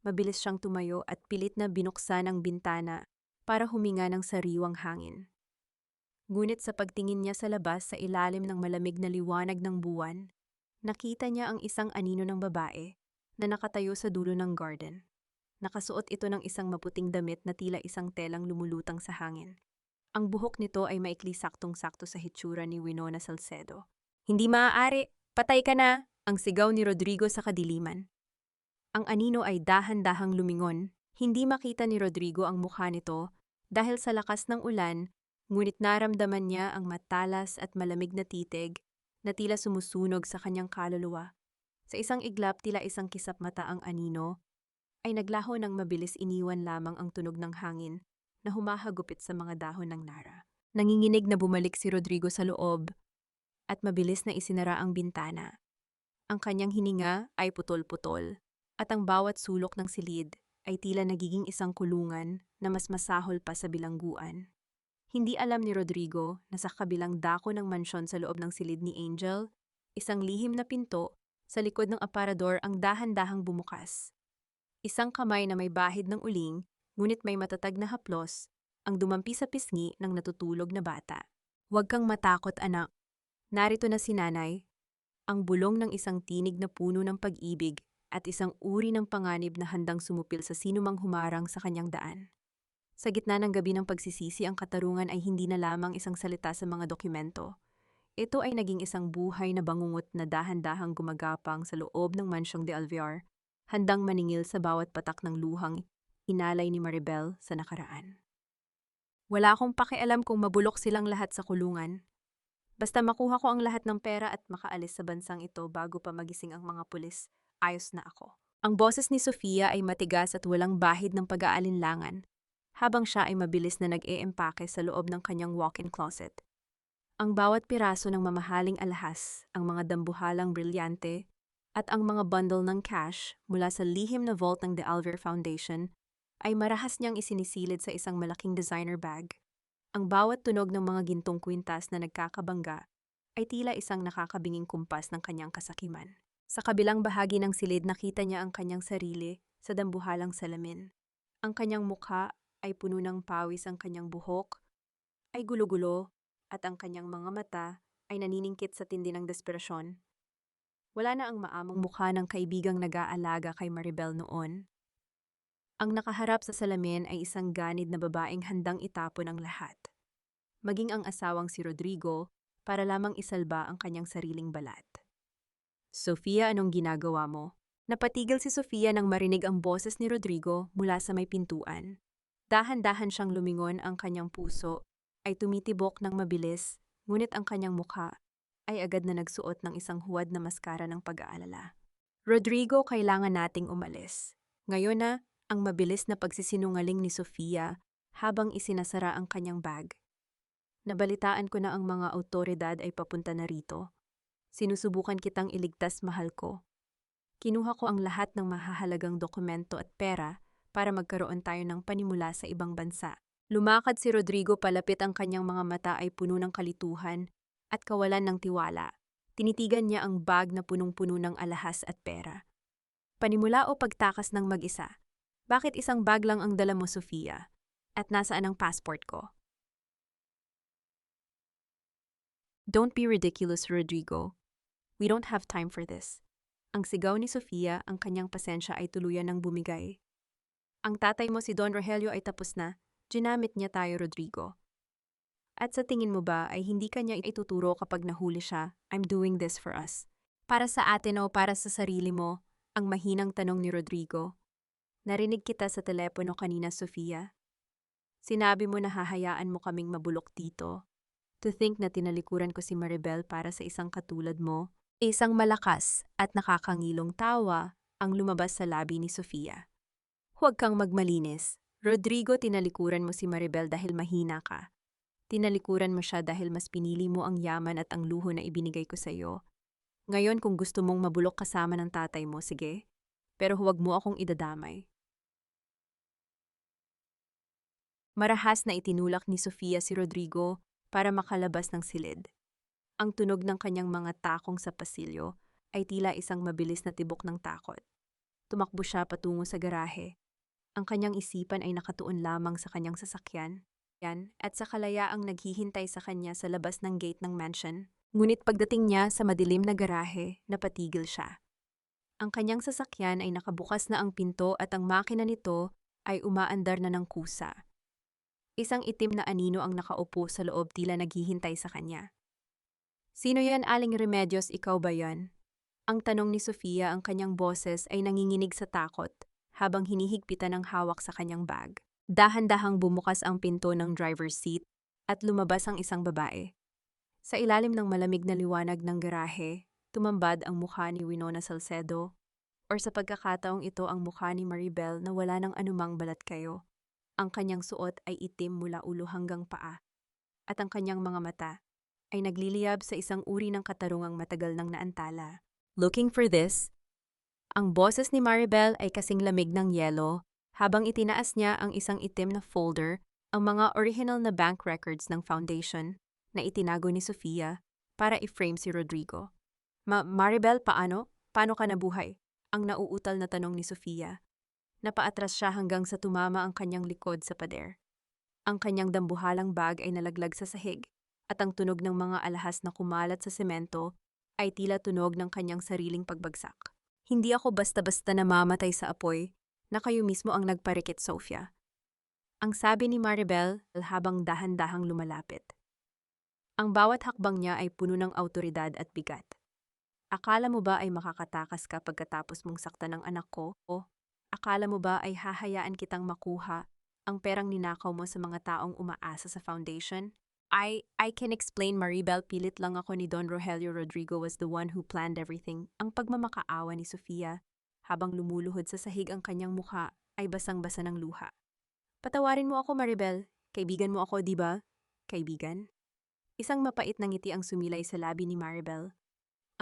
Speaker 1: Mabilis siyang tumayo at pilit na binuksan ang bintana para huminga ng sariwang hangin. Ngunit sa pagtingin niya sa labas sa ilalim ng malamig na liwanag ng buwan, nakita niya ang isang anino ng babae na nakatayo sa dulo ng garden. Nakasuot ito ng isang maputing damit na tila isang telang lumulutang sa hangin. Ang buhok nito ay maikli, saktong-sakto sa hitsura ni Winona Salcedo. "Hindi maaari! Patay ka na!" ang sigaw ni Rodrigo sa kadiliman. Ang anino ay dahan-dahang lumingon. Hindi makita ni Rodrigo ang mukha nito dahil sa lakas ng ulan, ngunit naramdaman niya ang matalas at malamig na titig na tila sumusunog sa kanyang kaluluwa. Sa isang iglap, tila isang kisap mata ang anino, ay naglaho ng mabilis, iniwan lamang ang tunog ng hangin na humahagupit sa mga dahon ng nara. Nanginginig na bumalik si Rodrigo sa loob at mabilis na isinara ang bintana. Ang kanyang hininga ay putol-putol at ang bawat sulok ng silid ay tila nagiging isang kulungan na mas masahol pa sa bilangguan. Hindi alam ni Rodrigo na sa kabilang dako ng mansyon sa loob ng silid ni Angel, isang lihim na pinto sa likod ng aparador ang dahan-dahang bumukas. Isang kamay na may bahid ng uling, ngunit may matatag na haplos, ang dumampi sa pisngi ng natutulog na bata. "Huwag kang matakot, anak. Narito na si nanay." Ang bulong ng isang tinig na puno ng pag-ibig at isang uri ng panganib na handang sumupil sa sinumang humarang sa kanyang daan. Sa gitna ng gabi ng pagsisisi, ang katarungan ay hindi na lamang isang salita sa mga dokumento. Ito ay naging isang buhay na bangungot na dahan-dahang gumagapang sa loob ng mansyong de Alvear, handang maningil sa bawat patak ng luhang inalay ni Maribel sa nakaraan. "Wala akong pakialam kung mabulok silang lahat sa kulungan. Basta makuha ko ang lahat ng pera at makaalis sa bansang ito bago pa magising ang mga pulis, ayos na ako." Ang boses ni Sofia ay matigas at walang bahid ng pag-aalinlangan, habang siya ay mabilis na nag-eempake sa loob ng kanyang walk-in closet. Ang bawat piraso ng mamahaling alahas, ang mga dambuhalang brilyante, at ang mga bundle ng cash mula sa lihim na vault ng De Alvear Foundation ay marahas niyang isinisilid sa isang malaking designer bag. Ang bawat tunog ng mga gintong kwintas na nagkakabangga ay tila isang nakakabinging kumpas ng kanyang kasakiman. Sa kabilang bahagi ng silid, nakita niya ang kanyang sarili sa dambuhalang salamin. Ang kanyang mukha ay puno ng pawis, ang kanyang buhok ay gulo-gulo, at ang kanyang mga mata ay naniningkit sa tindi ng desperasyon. Wala na ang maamong mukha ng kaibigang nag-aalaga kay Maribel noon. Ang nakaharap sa salamin ay isang ganid na babaeng handang itapon ang lahat, maging ang asawang si Rodrigo, para lamang isalba ang kanyang sariling balat. "Sofia, anong ginagawa mo?" Napatigil si Sofia nang marinig ang boses ni Rodrigo mula sa may pintuan. Dahan-dahan siyang lumingon, ang kanyang puso ay tumitibok ng mabilis, ngunit ang kanyang mukha ay agad na nagsuot ng isang huwad na maskara ng pag-aalala. "Rodrigo, kailangan nating umalis." Ngayon na ang mabilis na pagsisinungaling ni Sofia habang isinasara ang kanyang bag. "Nabalitaan ko na ang mga awtoridad ay papunta na rito. Sinusubukan kitang iligtas, mahal ko. Kinuha ko ang lahat ng mahahalagang dokumento at pera para magkaroon tayo ng panimula sa ibang bansa." Lumakad si Rodrigo palapit, ang kanyang mga mata ay puno ng kalituhan at kawalan ng tiwala. Tinitigan niya ang bag na punong-puno ng alahas at pera. "Panimula o pagtakas ng mag-isa? Bakit isang bag lang ang dala mo, Sofia? At nasaan ang passport ko?" "Don't be ridiculous, Rodrigo. We don't have time for this." Ang sigaw ni Sofia, ang kanyang pasensya ay tuluyan ng bumigay. "Ang tatay mo, si Don Rogelio, ay tapos na. Ginamit niya tayo, Rodrigo. At sa tingin mo ba ay hindi kanya ituturo kapag nahuli siya? I'm doing this for us." "Para sa atin o para sa sarili mo?" ang mahinang tanong ni Rodrigo. "Narinig kita sa telepono kanina, Sofia. Sinabi mo na hahayaan mo kaming mabulok dito. To think na tinalikuran ko si Maribel para sa isang katulad mo. Isang malakas at nakakangilong tawa ang lumabas sa labi ni Sofia. Huwag kang magmalinis. Rodrigo, tinalikuran mo si Maribel dahil mahina ka. Tinalikuran mo siya dahil mas pinili mo ang yaman at ang luho na ibinigay ko sa iyo. Ngayon kung gusto mong mabulok kasama ng tatay mo, sige. Pero huwag mo akong idadamay. Marahas na itinulak ni Sofia si Rodrigo para makalabas ng silid. Ang tunog ng kanyang mga takong sa pasilyo ay tila isang mabilis na tibok ng takot. Tumakbo siya patungo sa garahe. Ang kanyang isipan ay nakatuon lamang sa kanyang sasakyan, at sa kalayaang naghihintay sa kanya sa labas ng gate ng mansion. Ngunit pagdating niya sa madilim na garahe, napatigil siya. Ang kanyang sasakyan ay nakabukas na ang pinto at ang makina nito ay umaandar na ng kusa. Isang itim na anino ang nakaupo sa loob, tila naghihintay sa kanya. Sino yan, Aling Remedios, ikaw ba yan? Ang tanong ni Sofia, ang kanyang boses ay nanginginig sa takot habang hinihigpitan ng hawak sa kanyang bag. Dahan-dahang bumukas ang pinto ng driver's seat at lumabas ang isang babae. Sa ilalim ng malamig na liwanag ng garahe, tumambad ang mukha ni Winona Salcedo, or sa pagkakataong ito ang mukha ni Maribel na wala ng anumang balat kayo. Ang kanyang suot ay itim mula ulo hanggang paa, at ang kanyang mga mata ay nagliliyab sa isang uri ng katarungang matagal nang naantala. Looking for this? Ang boses ni Maribel ay kasing lamig ng yelo habang itinaas niya ang isang itim na folder, ang mga original na bank records ng foundation na itinago ni Sofia para i-frame si Rodrigo. Maribel, paano? Paano ka nabuhay? Ang nauutal na tanong ni Sofia. Napaatras siya hanggang sa tumama ang kanyang likod sa pader. Ang kanyang dambuhalang bag ay nalaglag sa sahig, at ang tunog ng mga alahas na kumalat sa semento ay tila tunog ng kanyang sariling pagbagsak. Hindi ako basta-basta namamatay sa apoy, na kayo mismo ang nagparikit, Sofia. Ang sabi ni Maribel habang dahan-dahang lumalapit. Ang bawat hakbang niya ay puno ng awtoridad at bigat. Akala mo ba ay makakatakas ka pagkatapos mong saktan ng anak ko? O akala mo ba ay hahayaan kitang makuha ang perang ninakaw mo sa mga taong umaasa sa foundation? I can explain, Maribel, pilit lang ako ni Don Rogelio. Rodrigo was the one who planned everything. Ang pagmamakaawa ni Sofia, habang lumuluhod sa sahig ang kanyang mukha, ay basang-basa ng luha. Patawarin mo ako, Maribel. Kaibigan mo ako, di ba? Kaibigan? Isang mapait na ngiti ang sumilay sa labi ni Maribel.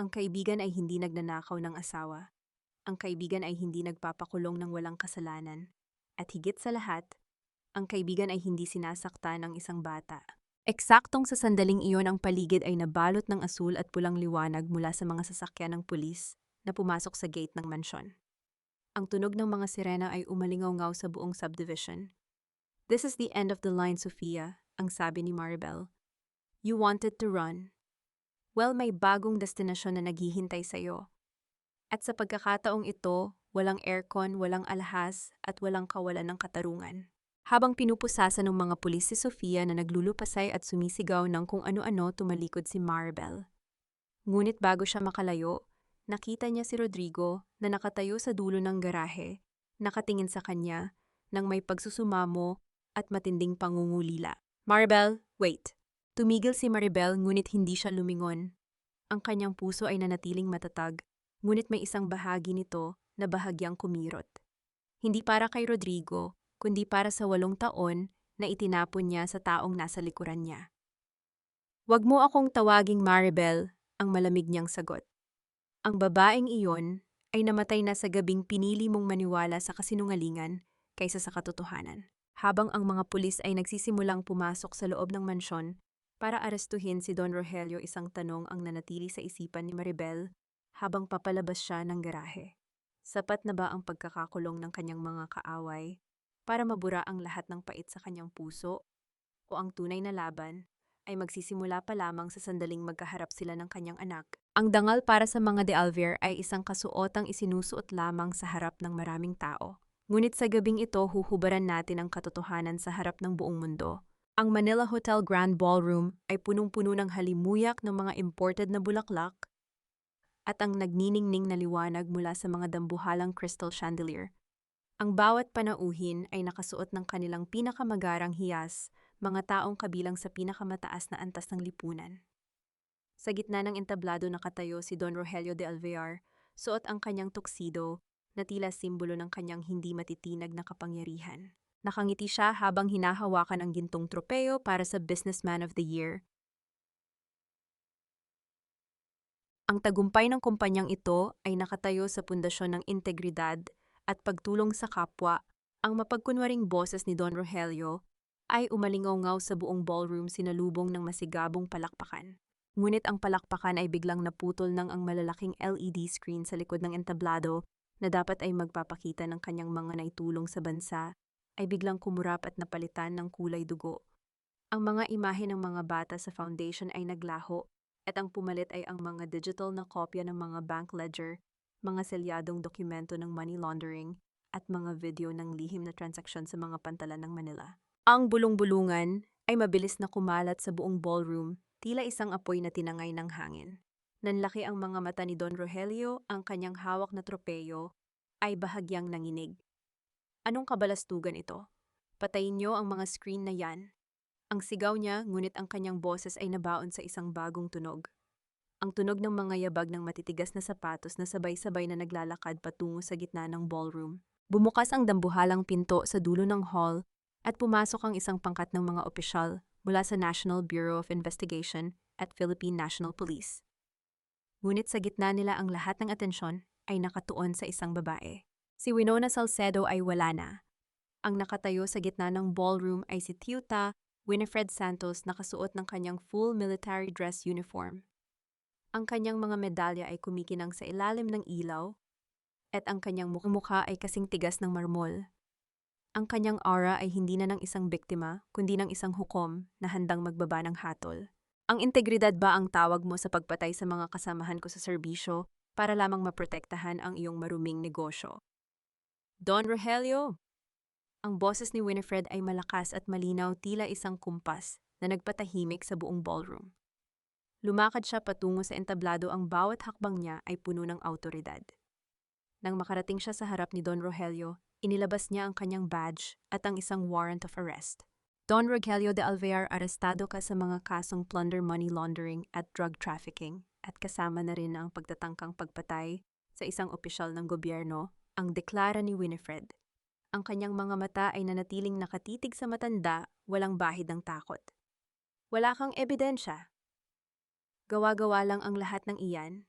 Speaker 1: Ang kaibigan ay hindi nagnanakaw ng asawa. Ang kaibigan ay hindi nagpapakulong ng walang kasalanan. At higit sa lahat, ang kaibigan ay hindi sinasaktan ng isang bata. Eksaktong sa sandaling iyon, ang paligid ay nabalot ng asul at pulang liwanag mula sa mga sasakyan ng pulis na pumasok sa gate ng mansyon. Ang tunog ng mga sirena ay umalingaw-ngaw sa buong subdivision. This is the end of the line, Sofia, ang sabi ni Maribel. You wanted to run. Well, may bagong destinasyon na naghihintay sa'yo. At sa pagkakataong ito, walang aircon, walang alahas, at walang kawalan ng katarungan. Habang pinupusasan ng mga pulis si Sofia na naglulupasay at sumisigaw ng kung ano-ano, tumalikod si Maribel. Ngunit bago siya makalayo, nakita niya si Rodrigo na nakatayo sa dulo ng garahe, nakatingin sa kanya nang may pagsusumamo at matinding pangungulila. Maribel, wait! Tumigil si Maribel ngunit hindi siya lumingon. Ang kanyang puso ay nanatiling matatag, ngunit may isang bahagi nito na bahagyang kumirot. Hindi para kay Rodrigo, kundi para sa 8 taon na itinapon niya sa taong nasa likuran niya. Huwag mo akong tawaging Maribel, ang malamig niyang sagot. Ang babaeng iyon ay namatay na sa gabing pinili mong maniwala sa kasinungalingan kaysa sa katotohanan. Habang ang mga pulis ay nagsisimulang pumasok sa loob ng mansyon para arestuhin si Don Rogelio, isang tanong ang nanatili sa isipan ni Maribel habang papalabas siya ng garahe. Sapat na ba ang pagkakakulong ng kanyang mga kaaway para mabura ang lahat ng pait sa kanyang puso? O ang tunay na laban ay magsisimula pa lamang sa sandaling magkaharap sila ng kanyang anak? Ang dangal para sa mga De Alvear ay isang kasuotang isinusuot lamang sa harap ng maraming tao. Ngunit sa gabing ito, huhubaran natin ang katotohanan sa harap ng buong mundo. Ang Manila Hotel Grand Ballroom ay punong-puno ng halimuyak ng mga imported na bulaklak at ang nagniningning na liwanag mula sa mga dambuhalang crystal chandelier. Ang bawat panauhin ay nakasuot ng kanilang pinakamagarang hiyas, mga taong kabilang sa pinakamataas na antas ng lipunan. Sa gitna ng entablado nakatayo si Don Rogelio de Alvear, suot ang kanyang tuxedo na tila simbolo ng kanyang hindi matitinag na kapangyarihan. Nakangiti siya habang hinahawakan ang gintong tropeo para sa Businessman of the Year. Ang tagumpay ng kumpanyang ito ay nakatayo sa pundasyon ng integridad at pagtulong sa kapwa. Ang mapagkunwaring boses ni Don Rogelio ay umalingaw-ngaw sa buong ballroom sinalubong ng masigabong palakpakan. Ngunit ang palakpakan ay biglang naputol ng ang malalaking LED screen sa likod ng entablado na dapat ay magpapakita ng kanyang mga naitulong sa bansa ay biglang kumurap at napalitan ng kulay dugo. Ang mga imahe ng mga bata sa foundation ay naglaho at ang pumalit ay ang mga digital na kopya ng mga bank ledger, mga selyadong dokumento ng money laundering, at mga video ng lihim na transaksyon sa mga pantalan ng Manila. Ang bulong-bulungan ay mabilis na kumalat sa buong ballroom, tila isang apoy na tinangay ng hangin. Nanlaki ang mga mata ni Don Rogelio, ang kanyang hawak na tropeyo ay bahagyang nanginig. Anong kabalastugan ito? Patayin niyo ang mga screen na yan. Ang sigaw niya, ngunit ang kanyang boses ay nabaon sa isang bagong tunog. Ang tunog ng mga yabag ng matitigas na sapatos na sabay-sabay na naglalakad patungo sa gitna ng ballroom. Bumukas ang dambuhalang pinto sa dulo ng hall at pumasok ang isang pangkat ng mga opisyal mula sa National Bureau of Investigation at Philippine National Police. Ngunit sa gitna nila ang lahat ng atensyon ay nakatuon sa isang babae. Si Winona Salcedo ay wala na. Ang nakatayo sa gitna ng ballroom ay si Tiyuta Winifred Santos nakasuot ng kanyang full military dress uniform. Ang kanyang mga medalya ay kumikinang sa ilalim ng ilaw at ang kanyang mukha ay kasing tigas ng marmol. Ang kanyang aura ay hindi na ng isang biktima kundi ng isang hukom na handang magbaba ng hatol. Ang integridad ba ang tawag mo sa pagpatay sa mga kasamahan ko sa serbisyo para lamang maprotektahan ang iyong maruming negosyo? Don Rogelio! Ang boses ni Winifred ay malakas at malinaw tila isang kumpas na nagpatahimik sa buong ballroom. Lumakad siya patungo sa entablado, ang bawat hakbang niya ay puno ng awtoridad. Nang makarating siya sa harap ni Don Rogelio, inilabas niya ang kanyang badge at ang isang warrant of arrest. Don Rogelio de Alvear, arestado ka sa mga kasong plunder, money laundering at drug trafficking at kasama na rin ang pagtatangkang pagpatay sa isang opisyal ng gobyerno, ang deklara ni Winifred. Ang kanyang mga mata ay nanatiling nakatitig sa matanda, walang bahid ng takot. Wala kang ebidensya. Gawa-gawa lang ang lahat ng iyan.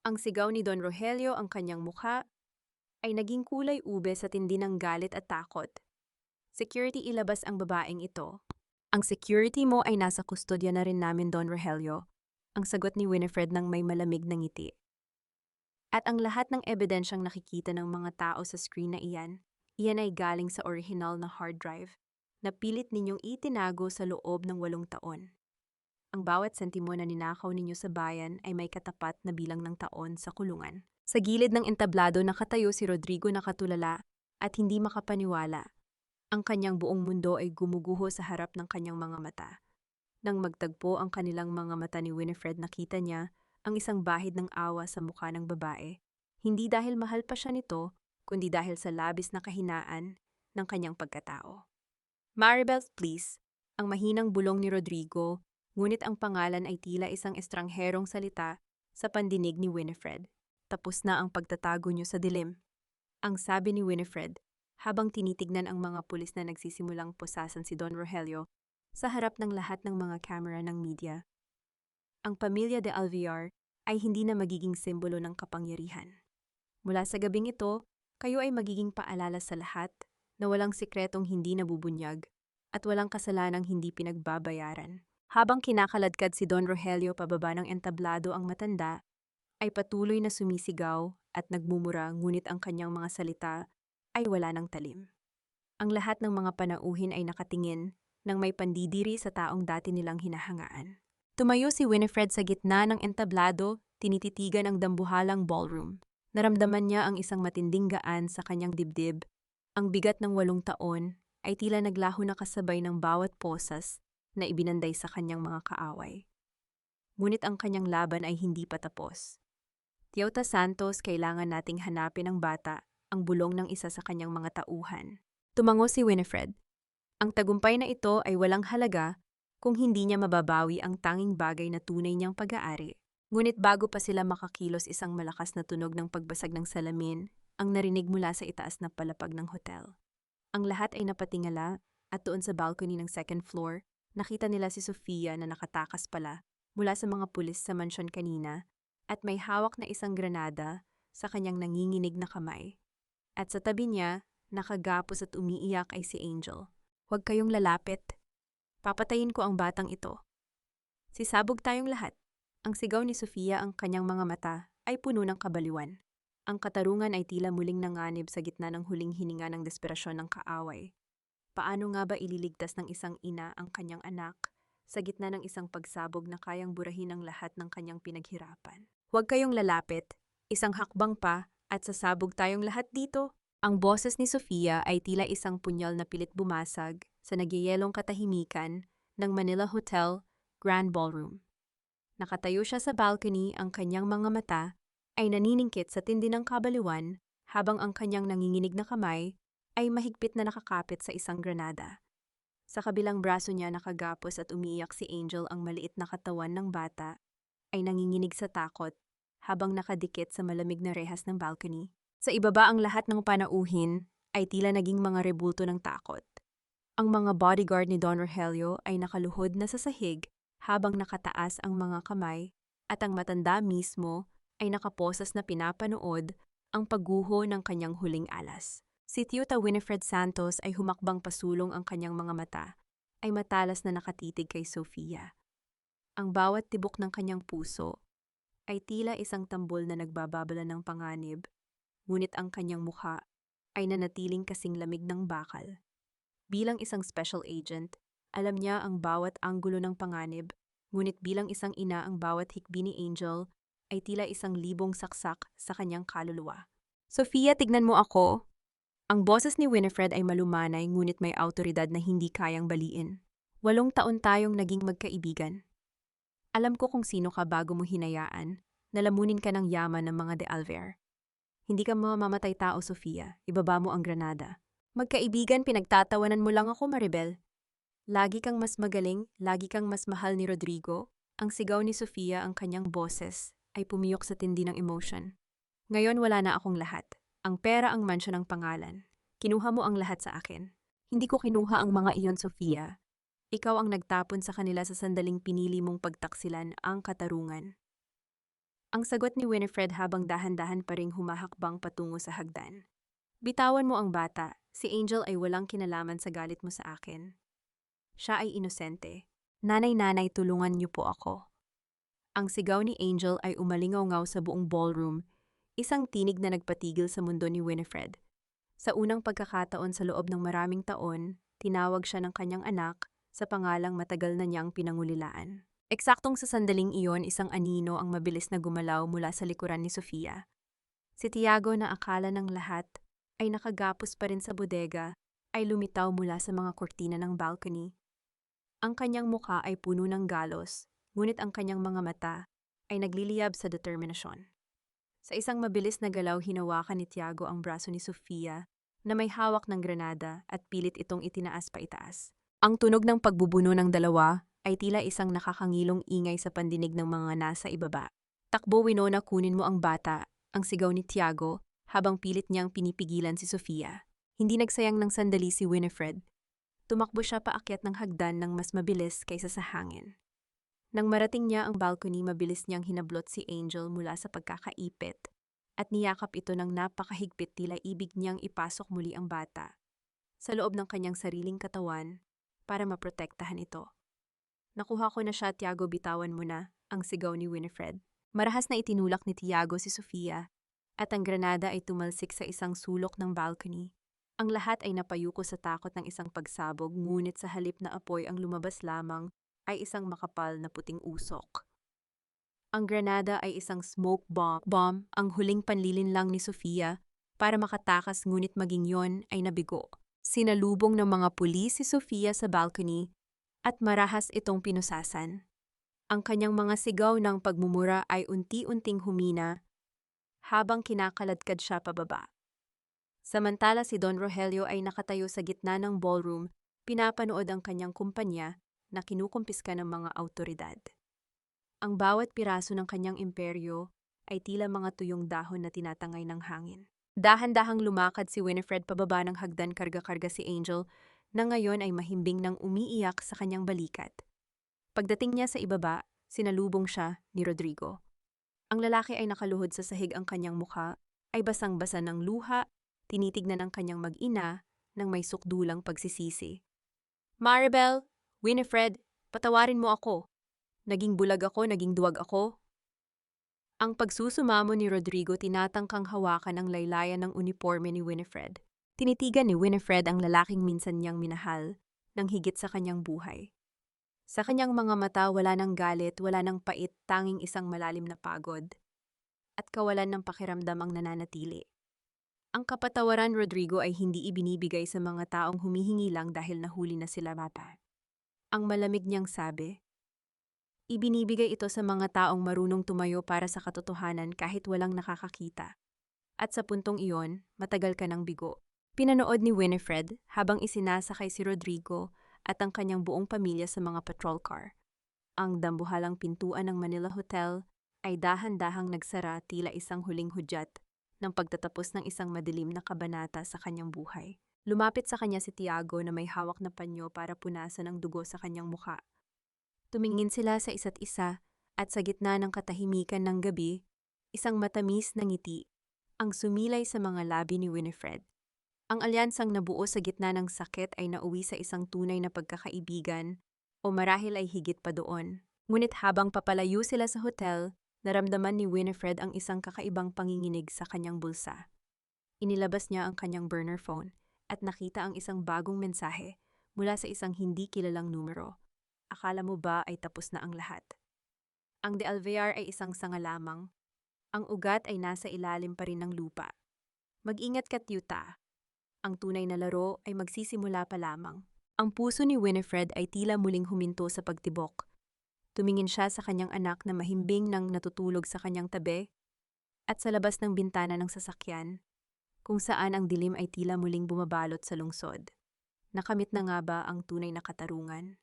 Speaker 1: Ang sigaw ni Don Rogelio, ang kanyang mukha, ay naging kulay ube sa tindi ng galit at takot. Security, ilabas ang babaeng ito. Ang security mo ay nasa kustodya na rin namin, Don Rogelio. Ang sagot ni Winifred ng may malamig na ngiti. At ang lahat ng ebidensyang nakikita ng mga tao sa screen na iyan ay galing sa original na hard drive na pilit ninyong itinago sa loob ng 8 taon. Ang bawat sentimo na ninakaw ninyo sa bayan ay may katapat na bilang ng taon sa kulungan. Sa gilid ng entablado nakatayo si Rodrigo, nakatulala at hindi makapaniwala. Ang kanyang buong mundo ay gumuguho sa harap ng kanyang mga mata. Nang magtagpo ang kanilang mga mata ni Winifred, nakita niya ang isang bahid ng awa sa mukha ng babae. Hindi dahil mahal pa siya nito, kundi dahil sa labis na kahinaan ng kanyang pagkatao. Maribel, please, ang mahinang bulong ni Rodrigo, ngunit ang pangalan ay tila isang estrangherong salita sa pandinig ni Winifred. Tapos na ang pagtatago niyo sa dilim. Ang sabi ni Winifred, habang tinitignan ang mga pulis na nagsisimulang pusasan si Don Rogelio sa harap ng lahat ng mga kamera ng media. Ang pamilya de Alvear ay hindi na magiging simbolo ng kapangyarihan. Mula sa gabing ito, kayo ay magiging paalala sa lahat na walang sikretong hindi nabubunyag at walang kasalanang hindi pinagbabayaran. Habang kinakaladkad si Don Rogelio pababa ng entablado, ang matanda ay patuloy na sumisigaw at nagmumura, ngunit ang kanyang mga salita ay wala ng talim. Ang lahat ng mga panauhin ay nakatingin nang may pandidiri sa taong dati nilang hinahangaan. Tumayo si Winifred sa gitna ng entablado, tinititigan ang dambuhalang ballroom. Naramdaman niya ang isang matinding gaan sa kanyang dibdib. Ang bigat ng 8 taon ay tila naglaho na kasabay ng bawat posas na ibinanday sa kanyang mga kaaway. Ngunit ang kanyang laban ay hindi pa tapos. Tiyuta Santos, kailangan nating hanapin ang bata ang bulong ng isa sa kanyang mga tauhan. Tumango si Winifred. Ang tagumpay na ito ay walang halaga kung hindi niya mababawi ang tanging bagay na tunay niyang pag-aari. Ngunit bago pa sila makakilos, isang malakas na tunog ng pagbasag ng salamin ang narinig mula sa itaas na palapag ng hotel. Ang lahat ay napatingala at doon sa balcony ng second floor, nakita nila si Sofia na nakatakas pala mula sa mga pulis sa mansyon kanina at may hawak na isang granada sa kanyang nanginginig na kamay. At sa tabi niya, nakagapos at umiiyak ay si Angel. "Huwag kayong lalapit. Papatayin ko ang batang ito. Sisabog tayong lahat." Ang sigaw ni Sofia, ang kanyang mga mata ay puno ng kabaliwan. Ang katarungan ay tila muling nanganib sa gitna ng huling hininga ng desperasyon ng kaaway. Paano nga ba ililigtas ng isang ina ang kanyang anak sa gitna ng isang pagsabog na kayang burahin ang lahat ng kanyang pinaghirapan? "Huwag kayong lalapit. Isang hakbang pa at sasabog tayong lahat dito." Ang boses ni Sofia ay tila isang punyal na pilit bumasag sa nagyayelong katahimikan ng Manila Hotel Grand Ballroom. Nakatayo siya sa balcony, ang kanyang mga mata ay naniningkit sa tindi ng kabaliwan habang ang kanyang nanginginig na kamay ay mahigpit na nakakapit sa isang granada. Sa kabilang braso niya nakagapos at umiiyak si Angel, ang maliit na katawan ng bata ay nanginginig sa takot habang nakadikit sa malamig na rehas ng balcony. Sa ibaba, ang lahat ng panauhin ay tila naging mga rebulto ng takot. Ang mga bodyguard ni Don Rogelio ay nakaluhod na sa sahig habang nakataas ang mga kamay at ang matanda mismo ay nakaposas na pinapanood ang pagguho ng kanyang huling alas. Si Tita Winifred Santos ay humakbang pasulong, ang kanyang mga mata ay matalas na nakatitig kay Sofia. Ang bawat tibok ng kanyang puso ay tila isang tambol na nagbababala ng panganib, ngunit ang kanyang mukha ay nanatiling kasing lamig ng bakal. Bilang isang special agent, alam niya ang bawat anggulo ng panganib, ngunit bilang isang ina, ang bawat hikbi ni Angel ay tila isang libong saksak sa kanyang kaluluwa. "Sofia, tignan mo ako." Ang boses ni Winifred ay malumanay ngunit may awtoridad na hindi kayang baliin. 8 taon tayong naging magkaibigan. Alam ko kung sino ka bago mo hinayaan na lamunin ka ng yaman ng mga de Alver. Hindi ka mamamatay tao, Sofia. Ibaba mo ang granada. "Magkaibigan, pinagtatawanan mo lang ako, Maribel. Lagi kang mas magaling, lagi kang mas mahal ni Rodrigo." Ang sigaw ni Sofia, ang kanyang boses ay pumiyok sa tindi ng emotion. "Ngayon wala na akong lahat. Ang pera, ang mansyon, ang pangalan. Kinuha mo ang lahat sa akin." "Hindi ko kinuha ang mga iyon, Sofia. Ikaw ang nagtapon sa kanila sa sandaling pinili mong pagtaksilan ang katarungan." Ang sagot ni Winifred habang dahan-dahan pa ring humahakbang patungo sa hagdan. "Bitawan mo ang bata. Si Angel ay walang kinalaman sa galit mo sa akin. Siya ay inosente. Nanay-nanay, tulungan niyo po ako." Ang sigaw ni Angel ay umalingaw-ngaw sa buong ballroom, isang tinig na nagpatigil sa mundo ni Winifred. Sa unang pagkakataon sa loob ng maraming taon, tinawag siya ng kanyang anak sa pangalang matagal na niyang pinangulilaan. Eksaktong sa sandaling iyon, isang anino ang mabilis na gumalaw mula sa likuran ni Sofia. Si Tiago, na akala ng lahat ay nakagapos pa rin sa bodega, ay lumitaw mula sa mga kortina ng balcony. Ang kanyang mukha ay puno ng galos, ngunit ang kanyang mga mata ay nagliliyab sa determinasyon. Sa isang mabilis na galaw, hinawakan ni Tiago ang braso ni Sofia na may hawak ng granada at pilit itong itinaas pa itaas. Ang tunog ng pagbubuno ng dalawa ay tila isang nakakangilong ingay sa pandinig ng mga nasa ibaba. "Takbo, Winona, kunin mo ang bata," ang sigaw ni Tiago habang pilit niyang pinipigilan si Sofia. Hindi nagsayang ng sandali si Winifred. Tumakbo siya paakyat ng hagdan ng mas mabilis kaysa sa hangin. Nang marating niya ang balcony, mabilis niyang hinablot si Angel mula sa pagkakaipit at niyakap ito ng napakahigpit, tila ibig niyang ipasok muli ang bata sa loob ng kanyang sariling katawan para maprotektahan ito. "Nakuha ko na siya, Tiago, bitawan mo na," ang sigaw ni Winifred. Marahas na itinulak ni Tiago si Sofia at ang granada ay tumalsik sa isang sulok ng balcony. Ang lahat ay napayuko sa takot ng isang pagsabog, ngunit sa halip na apoy, ang lumabas lamang ay isang makapal na puting usok. Ang granada ay isang smoke bomb, ang huling panlilinlang ni Sofia para makatakas, ngunit maging yon ay nabigo. Sinalubong ng mga pulis si Sofia sa balcony at marahas itong pinusasan. Ang kanyang mga sigaw ng pagmumura ay unti-unting humina habang kinakaladkad siya pababa. Samantala si Don Rogelio ay nakatayo sa gitna ng ballroom, pinapanood ang kanyang kumpanya na kinukumpiska ng mga awtoridad. Ang bawat piraso ng kanyang imperyo ay tila mga tuyong dahon na tinatangay ng hangin. Dahan-dahang lumakad si Winifred pababa ng hagdan, karga-karga si Angel na ngayon ay mahimbing nang umiiyak sa kanyang balikat. Pagdating niya sa ibaba, sinalubong siya ni Rodrigo. Ang lalaki ay nakaluhod sa sahig, ang kanyang mukha ay basang-basa ng luha, tinitignan ang kanyang mag-ina ng may sukdulang pagsisisi. Maribel, Winifred, patawarin mo ako. Naging bulag ako, naging duwag ako. Ang pagsusumamo ni Rodrigo tinatangkang hawakan ang laylayan ng uniforme ni Winifred. Tinitigan ni Winifred ang lalaking minsan niyang minahal nang higit sa kanyang buhay. Sa kanyang mga mata wala ng galit, wala ng pait, tanging isang malalim na pagod at kawalan ng pakiramdam ang nananatili. Ang kapatawaran, Rodrigo, ay hindi ibinibigay sa mga taong humihingi lang dahil nahuli na sila mata. Ang malamig niyang sabi, ibinibigay ito sa mga taong marunong tumayo para sa katotohanan kahit walang nakakakita. At sa puntong iyon, matagal ka ng bigo. Pinanood ni Winifred habang isinasakay si Rodrigo at ang kanyang buong pamilya sa mga patrol car. Ang dambuhalang pintuan ng Manila Hotel ay dahan-dahang nagsara, tila isang huling hudyat ng pagtatapos ng isang madilim na kabanata sa kanyang buhay. Lumapit sa kanya si Tiago na may hawak na panyo para punasan ang dugo sa kanyang mukha. Tumingin sila sa isa't isa at sa gitna ng katahimikan ng gabi, isang matamis na ngiti ang sumilay sa mga labi ni Winifred. Ang alyansang nabuo sa gitna ng sakit ay nauwi sa isang tunay na pagkakaibigan o marahil ay higit pa doon. Ngunit habang papalayo sila sa hotel, naramdaman ni Winifred ang isang kakaibang panginginig sa kanyang bulsa. Inilabas niya ang kanyang burner phone at nakita ang isang bagong mensahe mula sa isang hindi kilalang numero. Akala mo ba ay tapos na ang lahat? Ang De Alvear ay isang sanga lamang. Ang ugat ay nasa ilalim pa rin ng lupa. Mag-ingat ka, Tiyuta. Ang tunay na laro ay magsisimula pa lamang. Ang puso ni Winifred ay tila muling huminto sa pagtibok. Tumingin siya sa kanyang anak na mahimbing nang natutulog sa kanyang tabi at sa labas ng bintana ng sasakyan, kung saan ang dilim ay tila muling bumabalot sa lungsod. Nakamit na nga ba ang tunay na katarungan?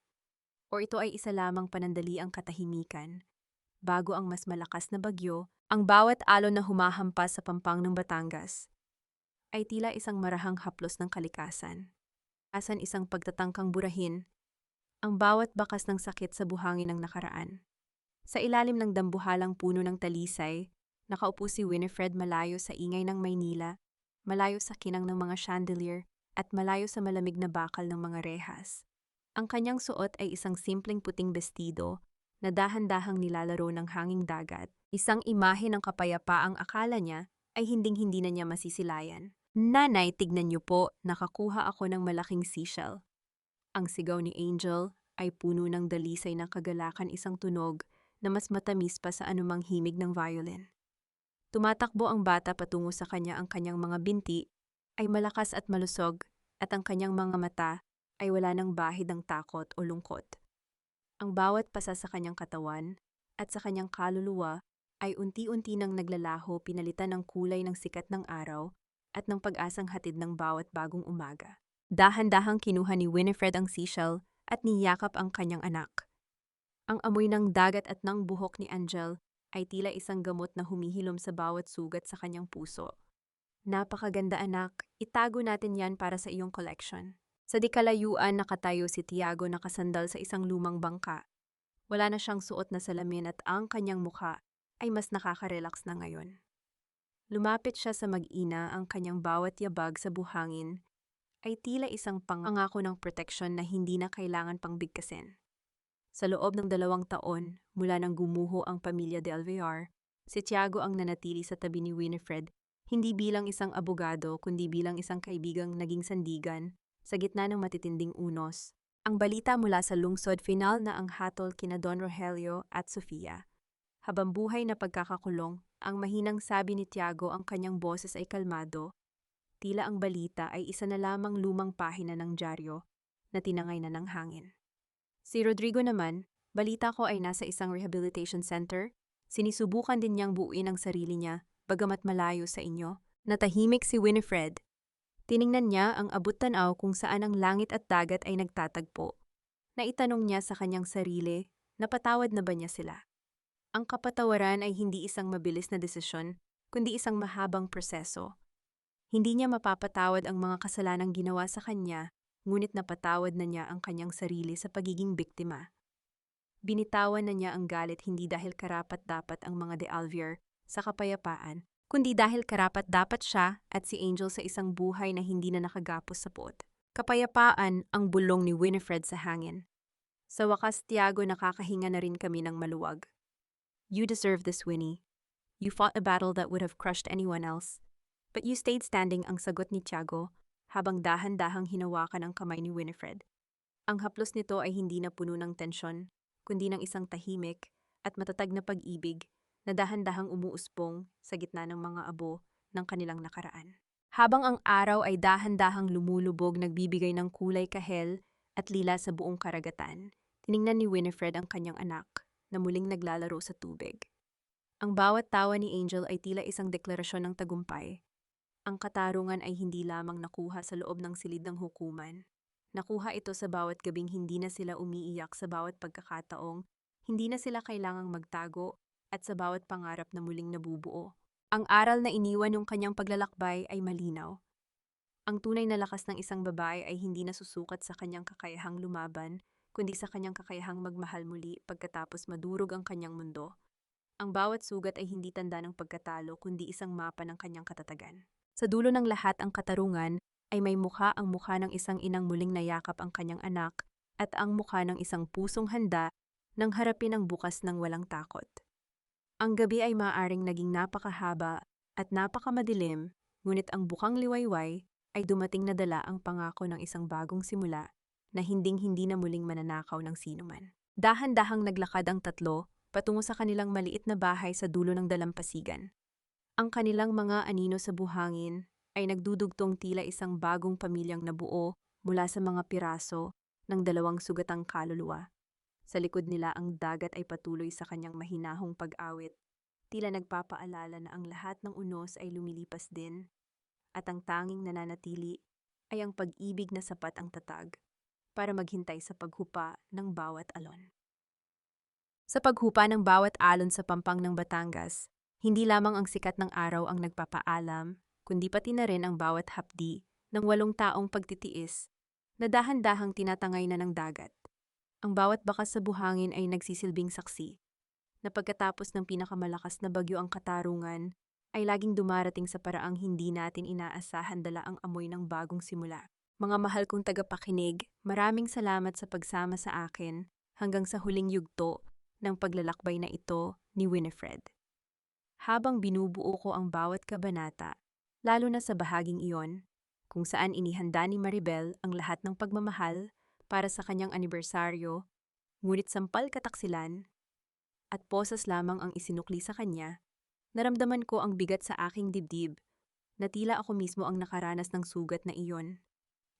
Speaker 1: O ito ay isa lamang panandaliang katahimikan? Bago ang mas malakas na bagyo, ang bawat alon na humahampas sa pampang ng Batangas ay tila isang marahang haplos ng kalikasan. Asan isang pagtatangkang burahin ang bawat bakas ng sakit sa buhangin ng nakaraan. Sa ilalim ng dambuhalang puno ng talisay, nakaupo si Winifred, malayo sa ingay ng Maynila, malayo sa kinang ng mga chandelier, at malayo sa malamig na bakal ng mga rehas. Ang kanyang suot ay isang simpleng puting bestido na dahan-dahang nilalaro ng hanging dagat, isang imahe ng kapayapaang akala niya ay hinding-hindi na niya masisilayan. Nanay, tignan niyo po, nakakuha ako ng malaking seashell. Ang sigaw ni Angel ay puno ng dalisay na kagalakan, isang tunog na mas matamis pa sa anumang himig ng violin. Tumatakbo ang bata patungo sa kanya, ang kanyang mga binti ay malakas at malusog at ang kanyang mga mata ay wala ng bahid ng takot o lungkot. Ang bawat pasa sa kanyang katawan at sa kanyang kaluluwa ay unti-unti nang naglalaho, pinalitan ng kulay ng sikat ng araw at ng pag-asang hatid ng bawat bagong umaga. Dahan-dahang kinuha ni Winifred ang seashell at niyakap ang kanyang anak. Ang amoy ng dagat at ng buhok ni Angel ay tila isang gamot na humihilom sa bawat sugat sa kanyang puso. Napakaganda, anak, itago natin yan para sa iyong collection. Sa di kalayuan, nakatayo si Tiago, nakasandal sa isang lumang bangka. Wala na siyang suot na salamin at ang kanyang mukha ay mas nakaka-relax na ngayon. Lumapit siya sa mag-ina, ang kanyang bawat yabag sa buhangin ay tila isang pangako ng proteksyon na hindi na kailangan pang bigkasin. Sa loob ng 2 taon, mula nang gumuho ang pamilya De Alvear, si Tiago ang nanatili sa tabi ni Winifred, hindi bilang isang abogado kundi bilang isang kaibigang naging sandigan sa gitna ng matitinding unos. Ang balita mula sa lungsod, final na ang hatol kina Don Rogelio at Sofia. Habang buhay na pagkakakulong, ang mahinang sabi ni Tiago, ang kanyang boses ay kalmado. Tila ang balita ay isa na lamang lumang pahina ng dyaryo na tinangay na ng hangin. Si Rodrigo naman, balita ko ay nasa isang rehabilitation center. Sinisubukan din niyang buuin ang sarili niya, bagamat malayo sa inyo. Natahimik si Winifred. Tiningnan niya ang abot-tanaw kung saan ang langit at dagat ay nagtatagpo. Naitanong niya sa kanyang sarili, napatawad na ba niya sila? Ang kapatawaran ay hindi isang mabilis na desisyon, kundi isang mahabang proseso. Hindi niya mapapatawad ang mga kasalanang ginawa sa kanya, ngunit napatawad na niya ang kanyang sarili sa pagiging biktima. Binitawan na niya ang galit hindi dahil karapat-dapat ang mga de Alvier sa kapayapaan, kundi dahil karapat-dapat siya at si Angel sa isang buhay na hindi na nakagapos sa puot. Kapayapaan ang bulong ni Winifred sa hangin. Sa wakas, Tiago, nakakahinga na rin kami ng maluwag. You deserve this, Winnie. You fought a battle that would have crushed anyone else. But you stayed standing, ang sagot ni Tiago, habang dahan-dahang hinawakan ang kamay ni Winifred. Ang haplos nito ay hindi na puno ng tensyon, kundi ng isang tahimik at matatag na pag-ibig na dahan-dahang umuusbong sa gitna ng mga abo ng kanilang nakaraan. Habang ang araw ay dahan-dahang lumulubog, nagbibigay ng kulay kahel at lila sa buong karagatan, tiningnan ni Winifred ang kanyang anak na muling naglalaro sa tubig. Ang bawat tawa ni Angel ay tila isang deklarasyon ng tagumpay. Ang katarungan ay hindi lamang nakuha sa loob ng silid ng hukuman. Nakuha ito sa bawat gabing hindi na sila umiiyak, sa bawat pagkakataong hindi na sila kailangang magtago, at sa bawat pangarap na muling nabubuo. Ang aral na iniwan ng kanyang paglalakbay ay malinaw. Ang tunay na lakas ng isang babae ay hindi nasusukat sa kanyang kakayahang lumaban, kundi sa kanyang kakayahang magmahal muli pagkatapos madurog ang kanyang mundo. Ang bawat sugat ay hindi tanda ng pagkatalo, kundi isang mapa ng kanyang katatagan. Sa dulo ng lahat, ang katarungan ay may mukha, ang mukha ng isang inang muling nayakap ang kanyang anak, at ang mukha ng isang pusong handa nang harapin ang bukas ng walang takot. Ang gabi ay maaaring naging napakahaba at napakamadilim, ngunit ang bukang liwayway ay dumating na dala ang pangako ng isang bagong simula na hinding-hindi na muling mananakaw ng sinuman. Dahan-dahang naglakad ang tatlo patungo sa kanilang maliit na bahay sa dulo ng dalampasigan. Ang kanilang mga anino sa buhangin ay nagdudugtong tila isang bagong pamilyang nabuo mula sa mga piraso ng dalawang sugatang kaluluwa. Sa likod nila, ang dagat ay patuloy sa kanyang mahinahong pag-awit, tila nagpapaalala na ang lahat ng unos ay lumilipas din, at ang tanging nananatili ay ang pag-ibig na sapat ang tatag para maghintay sa paghupa ng bawat alon. Sa paghupa ng bawat alon sa pampang ng Batangas, hindi lamang ang sikat ng araw ang nagpapaalam, kundi pati na rin ang bawat hapdi ng 8 taong pagtitiis na dahan-dahang tinatangay na ng dagat. Ang bawat bakas sa buhangin ay nagsisilbing saksi na pagkatapos ng pinakamalakas na bagyo, ang katarungan ay laging dumarating sa paraang hindi natin inaasahan, dala ang amoy ng bagong simula. Mga mahal kong tagapakinig, maraming salamat sa pagsama sa akin hanggang sa huling yugto ng paglalakbay na ito ni Winifred. Habang binubuo ko ang bawat kabanata, lalo na sa bahaging iyon, kung saan inihanda ni Maribel ang lahat ng pagmamahal para sa kanyang anibersaryo, ngunit sampal kataksilan at posas lamang ang isinukli sa kanya, naramdaman ko ang bigat sa aking dibdib na tila ako mismo ang nakaranas ng sugat na iyon.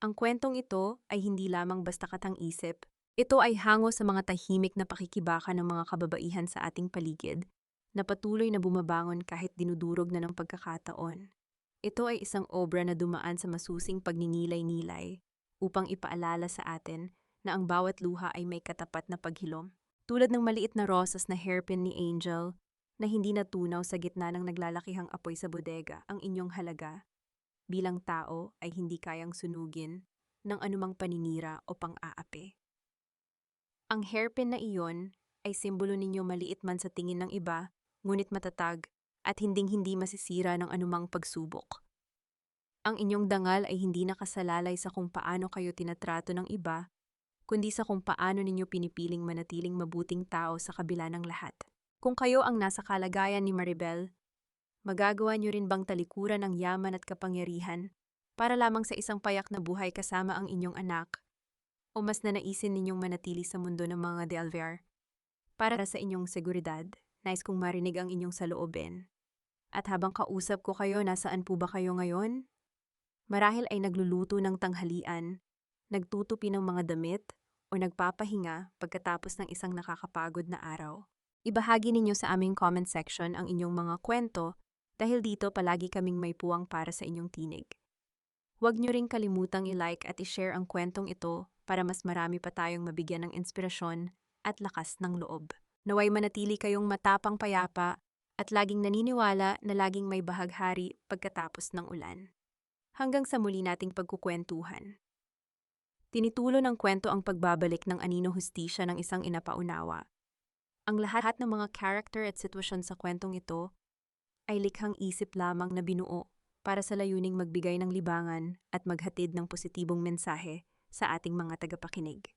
Speaker 1: Ang kwentong ito ay hindi lamang basta katang-isip, ito ay hango sa mga tahimik na pakikibaka ng mga kababaihan sa ating paligid na patuloy na bumabangon kahit dinudurog na ng pagkakataon. Ito ay isang obra na dumaan sa masusing pagninilay-nilay upang ipaalala sa atin na ang bawat luha ay may katapat na paghilom. Tulad ng maliit na rosas na hairpin ni Angel na hindi natunaw sa gitna ng naglalakihang apoy sa bodega, ang inyong halaga bilang tao ay hindi kayang sunugin ng anumang paninira o pang-aapi. Ang hairpin na iyon ay simbolo ninyo, maliit man sa tingin ng iba, ngunit matatag at hinding-hindi masisira ng anumang pagsubok. Ang inyong dangal ay hindi nakasalalay sa kung paano kayo tinatrato ng iba, kundi sa kung paano ninyo pinipiling manatiling mabuting tao sa kabila ng lahat. Kung kayo ang nasa kalagayan ni Maribel, magagawa niyo rin bang talikuran ang yaman at kapangyarihan para lamang sa isang payak na buhay kasama ang inyong anak? O mas nanaisin ninyong manatili sa mundo ng mga de Alvier? Para sa inyong seguridad, nais kong marinig ang inyong saloobin. At habang kausap ko kayo, nasaan po ba kayo ngayon? Marahil ay nagluluto ng tanghalian, nagtutupi ng mga damit, o nagpapahinga pagkatapos ng isang nakakapagod na araw. Ibahagi ninyo sa aming comment section ang inyong mga kwento dahil dito palagi kaming may puwang para sa inyong tinig. Huwag niyo ring kalimutang i-like at i-share ang kwentong ito para mas marami pa tayong mabigyan ng inspirasyon at lakas ng loob. Naway manatili kayong matapang payapa at laging naniniwala na laging may bahaghari pagkatapos ng ulan. Hanggang sa muli nating pagkukwentuhan. Tinitulo ng kwento ang pagbabalik ng anino hustisya ng isang inapaunawa. Ang lahat ng mga character at sitwasyon sa kwentong ito ay likhang isip lamang na binuo para sa layuning magbigay ng libangan at maghatid ng positibong mensahe sa ating mga tagapakinig.